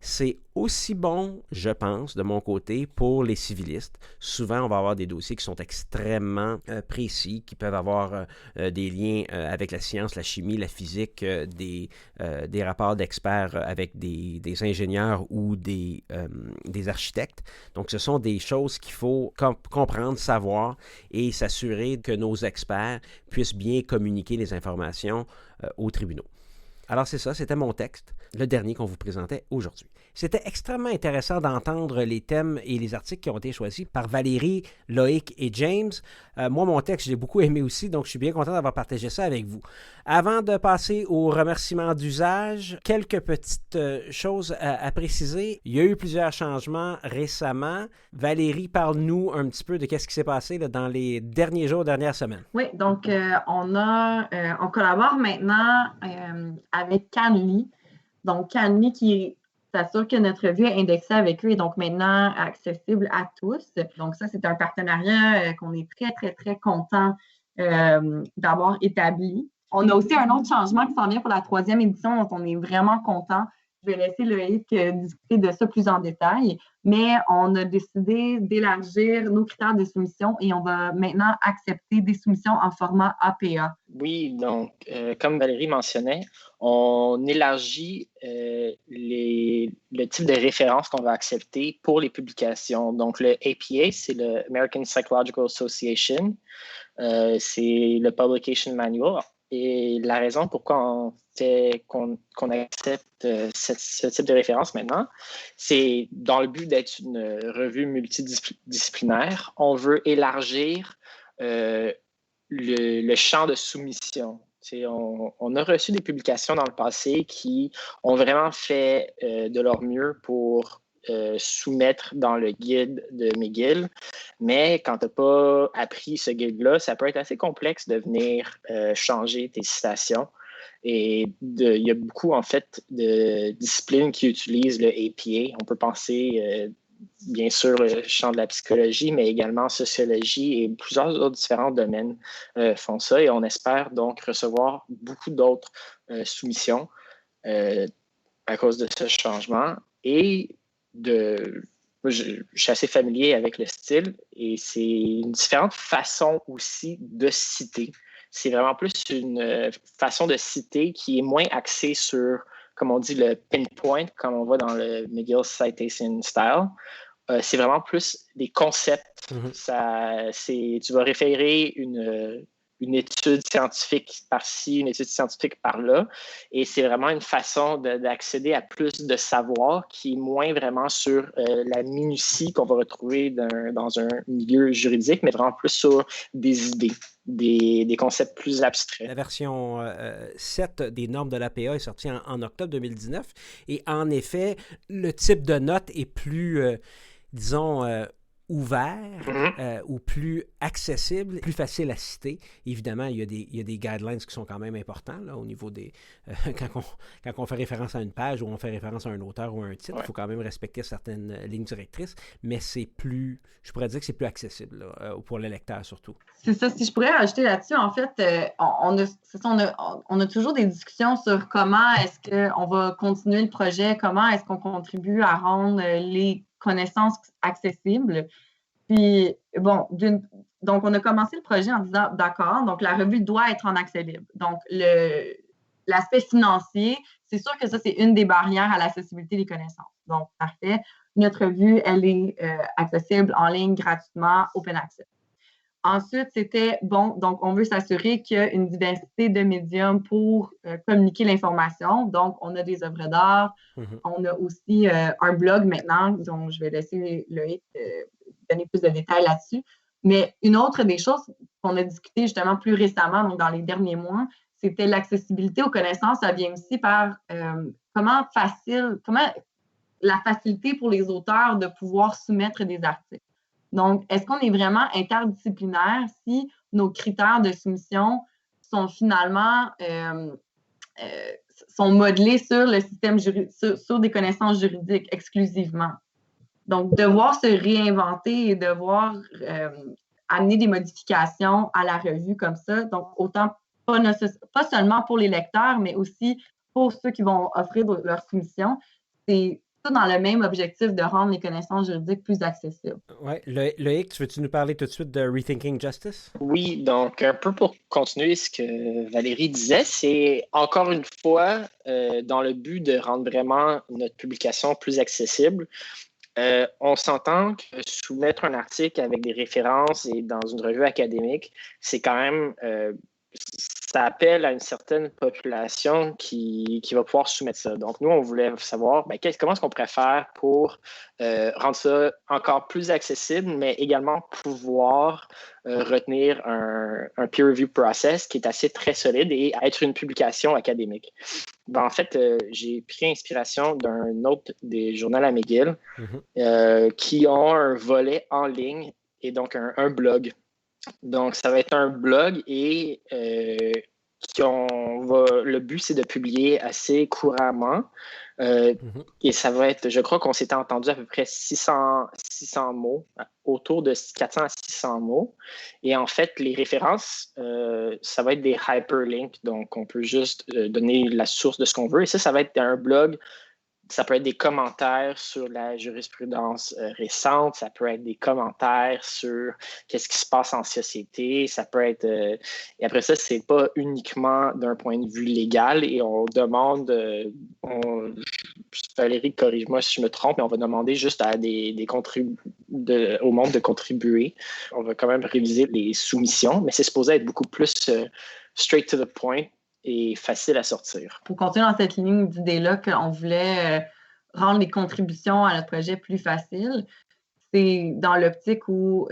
C'est aussi bon, je pense, de mon côté, pour les civilistes. Souvent, on va avoir des dossiers qui sont extrêmement précis, qui peuvent avoir des liens avec la science, la chimie, la physique, des rapports d'experts avec des ingénieurs ou des architectes. Donc, ce sont des choses qu'il faut comprendre, savoir et s'assurer que nos experts puissent bien communiquer les informations aux tribunaux. Alors c'est ça, c'était mon texte, le dernier qu'on vous présentait aujourd'hui. C'était extrêmement intéressant d'entendre les thèmes et les articles qui ont été choisis par Valérie, Loïc et James. Moi, mon texte, je l'ai beaucoup aimé aussi, donc je suis bien content d'avoir partagé ça avec vous. Avant de passer aux remerciements d'usage, quelques petites choses à préciser. Il y a eu plusieurs changements récemment. Valérie, parle-nous un petit peu de ce qui s'est passé là, dans les derniers jours, dernières semaines. Oui, donc on collabore maintenant avec Canly. Donc, Canly qui s'assure que notre revue est indexée avec eux et donc maintenant accessible à tous. Donc, ça, c'est un partenariat qu'on est très, très, très content d'avoir établi. On a aussi un autre changement qui s'en vient pour la 3e édition dont on est vraiment content. je vais laisser Loïc discuter de ça plus en détail, mais on a décidé d'élargir nos critères de soumission et on va maintenant accepter des soumissions en format APA. Oui, donc, comme Valérie mentionnait, on élargit le type de référence qu'on va accepter pour les publications. Donc, le APA, c'est le American Psychological Association. C'est le Publication Manual. Et la raison pourquoi qu'on accepte ce type de référence maintenant, c'est dans le but d'être une revue multidisciplinaire. On veut élargir le champ de soumission. On a reçu des publications dans le passé qui ont vraiment fait de leur mieux pour soumettre dans le guide de McGill. Mais quand tu n'as pas appris ce guide-là, ça peut être assez complexe de venir changer tes citations. Et il y a beaucoup, en fait, de disciplines qui utilisent le APA. On peut penser, bien sûr, le champ de la psychologie, mais également sociologie et plusieurs autres différents domaines font ça. Et on espère donc recevoir beaucoup d'autres soumissions à cause de ce changement. Et je suis assez familier avec le style et c'est une différente façon aussi de citer. C'est vraiment plus une façon de citer qui est moins axée sur, comme on dit, le pinpoint, comme on voit dans le McGill Citation Style. C'est vraiment plus des concepts. Tu vas référer une étude scientifique par-ci, une étude scientifique par-là. Et c'est vraiment une façon d'accéder à plus de savoir qui est moins vraiment sur la minutie qu'on va retrouver dans un milieu juridique, mais vraiment plus sur des idées, des concepts plus abstraits. La version 7 des normes de l'APA est sortie en octobre 2019. Et en effet, le type de note est plus, disons, ouvert ou plus accessible, plus facile à citer. Évidemment, il y a des guidelines qui sont quand même importants là, au niveau des... quand on fait référence à une page ou on fait référence à un auteur ou à un titre, il faut quand même respecter certaines lignes directrices, mais c'est plus... Je pourrais dire que c'est plus accessible là, pour le lecteur surtout. C'est ça. Si je pourrais rajouter là-dessus, en fait, on a toujours des discussions sur comment est-ce qu'on va continuer le projet, comment est-ce qu'on contribue à rendre les connaissances accessibles. Puis, bon, donc, on a commencé le projet en disant, d'accord, donc la revue doit être en accès libre. Donc, l'aspect financier, c'est sûr que ça, c'est une des barrières à l'accessibilité des connaissances. Donc, parfait. Notre revue, elle est accessible en ligne gratuitement, open access. Ensuite, c'était, bon, donc on veut s'assurer qu'il y a une diversité de médiums pour communiquer l'information. Donc, on a des œuvres d'art. On a aussi un blog maintenant, dont je vais laisser Loïc donner plus de détails là-dessus. Mais une autre des choses qu'on a discuté justement plus récemment, donc dans les derniers mois, c'était l'accessibilité aux connaissances. Ça vient aussi par comment la facilité pour les auteurs de pouvoir soumettre des articles. Donc, est-ce qu'on est vraiment interdisciplinaire si nos critères de soumission sont finalement sont modelés sur le système sur des connaissances juridiques exclusivement? Donc, devoir se réinventer et devoir amener des modifications à la revue comme ça, donc autant pas seulement pour les lecteurs, mais aussi pour ceux qui vont offrir leur soumission, c'est tout dans le même objectif de rendre les connaissances juridiques plus accessibles. Oui. Loïc, veux-tu nous parler tout de suite de Rethinking Justice? Oui, donc un peu pour continuer ce que Valérie disait, c'est encore une fois dans le but de rendre vraiment notre publication plus accessible. On s'entend que soumettre un article avec des références et dans une revue académique, c'est quand même... ça appelle à une certaine population qui va pouvoir soumettre ça. Donc, nous, on voulait savoir comment est-ce qu'on pourrait faire pour rendre ça encore plus accessible, mais également pouvoir retenir un peer review process qui est assez très solide et être une publication académique. En fait, j'ai pris inspiration d'un autre des journaux à McGill qui ont un volet en ligne et donc un blog. Donc, ça va être un blog et le but, c'est de publier assez couramment. Et ça va être, je crois qu'on s'était entendu à peu près 600 mots, autour de 400 à 600 mots. Et en fait, les références, ça va être des hyperlinks. Donc, on peut juste donner la source de ce qu'on veut. Et ça va être un blog Ça peut être des commentaires sur la jurisprudence récente, ça peut être des commentaires sur qu'est-ce qui se passe en société, ça peut être... et après ça, c'est pas uniquement d'un point de vue légal et on demande... Valérie, corrige-moi si je me trompe, mais on va demander juste à au monde de contribuer. On va quand même réviser les soumissions, mais c'est supposé être beaucoup plus straight to the point et facile à sortir. Pour continuer dans cette ligne d'idées-là qu'on voulait rendre les contributions à notre projet plus faciles, c'est dans l'optique où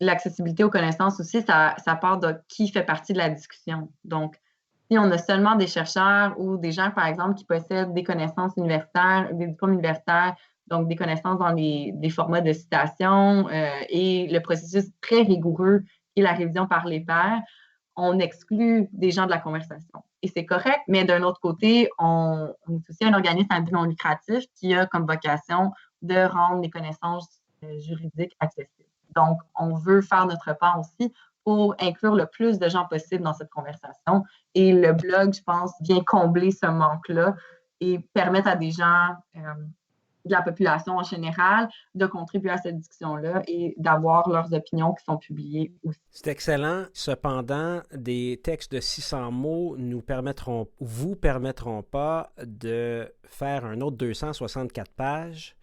l'accessibilité aux connaissances aussi, ça part de qui fait partie de la discussion. Donc, si on a seulement des chercheurs ou des gens, par exemple, qui possèdent des connaissances universitaires, des diplômes universitaires, donc des connaissances dans des formats de citation et le processus très rigoureux qui est la révision par les pairs, on exclut des gens de la conversation. Et c'est correct, mais d'un autre côté, on est aussi un organisme à but non lucratif qui a comme vocation de rendre les connaissances juridiques accessibles. Donc, on veut faire notre part aussi pour inclure le plus de gens possible dans cette conversation. Et le blog, je pense, vient combler ce manque-là et permettre à des gens de la population en général de contribuer à cette discussion-là et d'avoir leurs opinions qui sont publiées aussi. C'est excellent. Cependant, des textes de 600 mots vous permettront pas de faire un autre 264 pages.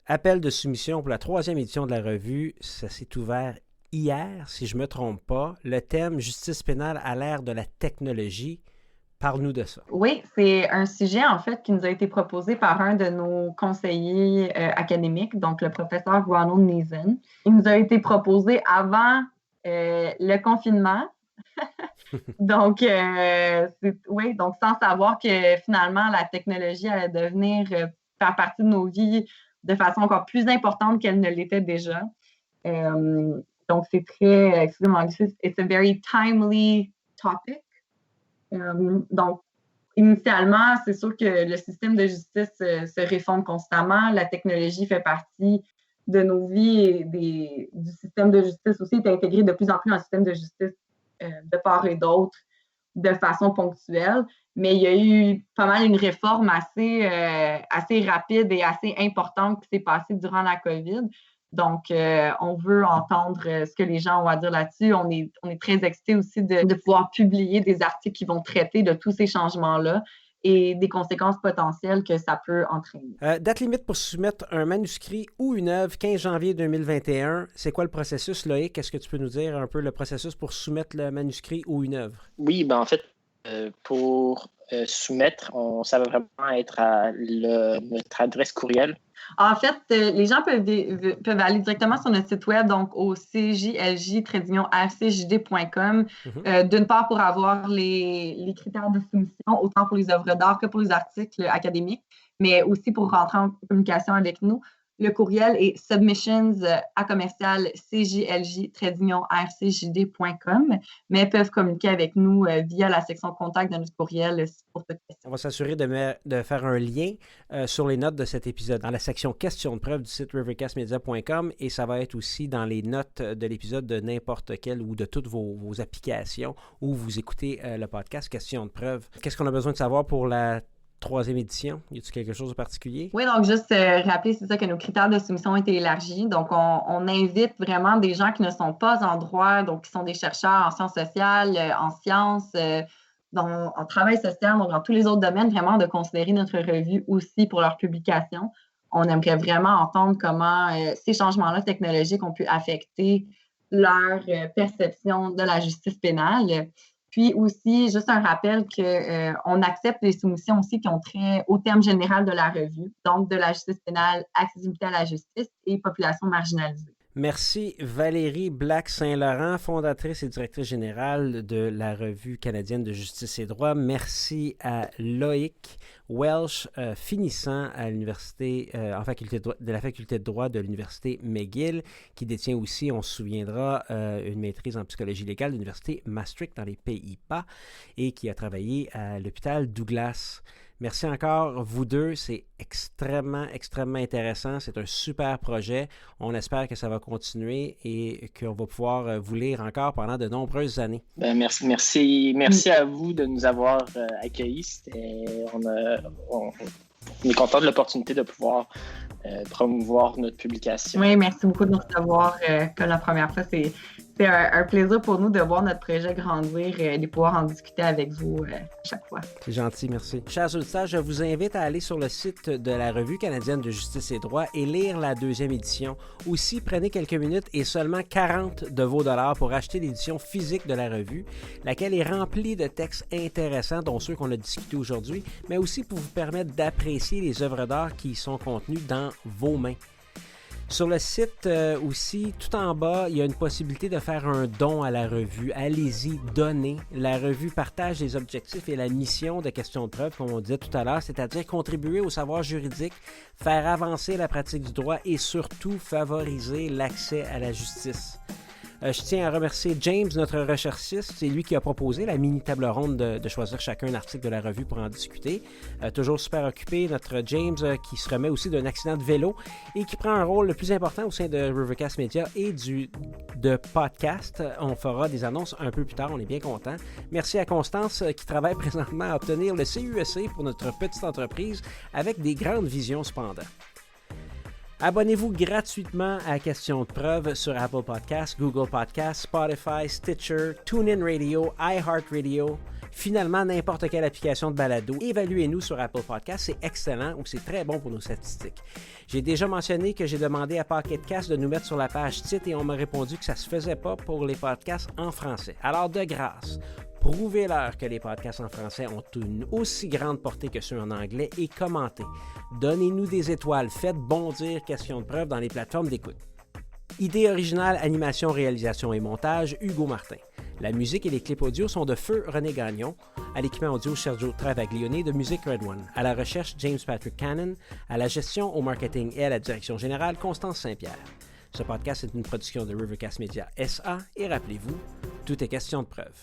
Appel de soumission pour la 3e édition de la revue, ça s'est ouvert hier, si je ne me trompe pas. Le thème « Justice pénale à l'ère de la technologie ». Parle-nous de ça. Oui, c'est un sujet, en fait, qui nous a été proposé par un de nos conseillers académiques, donc le professeur Ronald Neeson. Il nous a été proposé avant le confinement. Donc, donc sans savoir que finalement, la technologie allait devenir faire partie de nos vies de façon encore plus importante qu'elle ne l'était déjà. Donc, c'est très, excusez-moi, it's a very timely topic. Donc, initialement, c'est sûr que le système de justice se réforme constamment. La technologie fait partie de nos vies et du système de justice aussi est intégré de plus en plus dans le système de justice de part et d'autre de façon ponctuelle. Mais il y a eu pas mal une réforme assez rapide et assez importante qui s'est passée durant la COVID. Donc, on veut entendre ce que les gens ont à dire là-dessus. On est très excités aussi de pouvoir publier des articles qui vont traiter de tous ces changements-là et des conséquences potentielles que ça peut entraîner. Date limite pour soumettre un manuscrit ou une œuvre, 15 janvier 2021. C'est quoi le processus, Loïc? Est-ce que tu peux nous dire un peu le processus pour soumettre le manuscrit ou une œuvre? Oui, en fait, pour soumettre, ça va vraiment être à notre adresse courriel. En fait, les gens peuvent aller directement sur notre site web, donc au cjlj-rcjd.com, d'une part pour avoir les critères de soumission, autant pour les œuvres d'art que pour les articles académiques, mais aussi pour rentrer en communication avec nous. Le courriel est submissions@cjlj-rcjd.com, mais peuvent communiquer avec nous via la section contact de notre courriel pour toute question. On va s'assurer de faire un lien sur les notes de cet épisode dans la section questions de preuve du site rivercastmedia.com et ça va être aussi dans les notes de l'épisode de n'importe quelle ou de toutes vos applications où vous écoutez le podcast Questions de preuve. Qu'est-ce qu'on a besoin de savoir pour la 3e édition? Y a-t-il quelque chose de particulier? Oui, donc juste rappeler, c'est ça, que nos critères de soumission ont été élargis. Donc, on invite vraiment des gens qui ne sont pas en droit, donc qui sont des chercheurs en sciences sociales, en sciences, en travail social, donc dans tous les autres domaines, vraiment de considérer notre revue aussi pour leur publication. On aimerait vraiment entendre comment ces changements-là technologiques ont pu affecter leur perception de la justice pénale. Puis aussi, juste un rappel qu'on accepte les soumissions aussi qui ont trait au terme général de la revue, donc de la justice pénale, accessibilité à la justice et population marginalisée. Merci Valérie Black-Saint-Laurent, fondatrice et directrice générale de la Revue canadienne de justice et droit. Merci à Loïc Welsh, finissant à l'université, de la faculté de droit de l'université McGill, qui détient aussi, on se souviendra, une maîtrise en psychologie légale de l'université Maastricht dans les Pays-Bas et qui a travaillé à l'hôpital Douglas. Merci encore, vous deux. C'est extrêmement, extrêmement intéressant. C'est un super projet. On espère que ça va continuer et qu'on va pouvoir vous lire encore pendant de nombreuses années. Merci à vous de nous avoir accueillis. est content de l'opportunité de pouvoir promouvoir notre publication. Oui, merci beaucoup de nous recevoir comme la première fois. C'est un plaisir pour nous de voir notre projet grandir et de pouvoir en discuter avec vous chaque fois. C'est gentil, merci. Chers auditeurs, je vous invite à aller sur le site de la Revue canadienne de justice et droit et lire la 2e édition. Aussi, prenez quelques minutes et seulement 40 de vos dollars pour acheter l'édition physique de la revue, laquelle est remplie de textes intéressants, dont ceux qu'on a discutés aujourd'hui, mais aussi pour vous permettre d'apprécier les œuvres d'art qui y sont contenues dans vos mains. Sur le site aussi, tout en bas, il y a une possibilité de faire un don à la revue. Allez-y, donnez. La revue partage les objectifs et la mission de Questions de preuve, comme on disait tout à l'heure, c'est-à-dire contribuer au savoir juridique, faire avancer la pratique du droit et surtout favoriser l'accès à la justice. Je tiens à remercier James, notre recherchiste. C'est lui qui a proposé la mini table ronde de choisir chacun un article de la revue pour en discuter. Toujours super occupé, notre James qui se remet aussi d'un accident de vélo et qui prend un rôle le plus important au sein de Rivercast Media et de podcast. On fera des annonces un peu plus tard, on est bien content. Merci à Constance qui travaille présentement à obtenir le CUSC pour notre petite entreprise avec des grandes visions cependant. Abonnez-vous gratuitement à Questions de preuve sur Apple Podcasts, Google Podcasts, Spotify, Stitcher, TuneIn Radio, iHeartRadio, finalement n'importe quelle application de balado. Évaluez-nous sur Apple Podcasts, c'est excellent ou c'est très bon pour nos statistiques. J'ai déjà mentionné que j'ai demandé à Pocket Cast de nous mettre sur la page titre et on m'a répondu que ça ne se faisait pas pour les podcasts en français. Alors de grâce, prouvez-leur que les podcasts en français ont une aussi grande portée que ceux en anglais et commentez. Donnez-nous des étoiles, faites bondir Questions de preuve dans les plateformes d'écoute. Idée originale, animation, réalisation et montage, Hugo Martin. La musique et les clips audio sont de Feu René Gagnon. À l'équipement audio, Sergio Travaglione de Musique Red One. À la recherche, James Patrick Cannon. À la gestion, au marketing et à la direction générale, Constance Saint-Pierre. Ce podcast est une production de Rivercast Media SA et rappelez-vous, tout est question de preuve.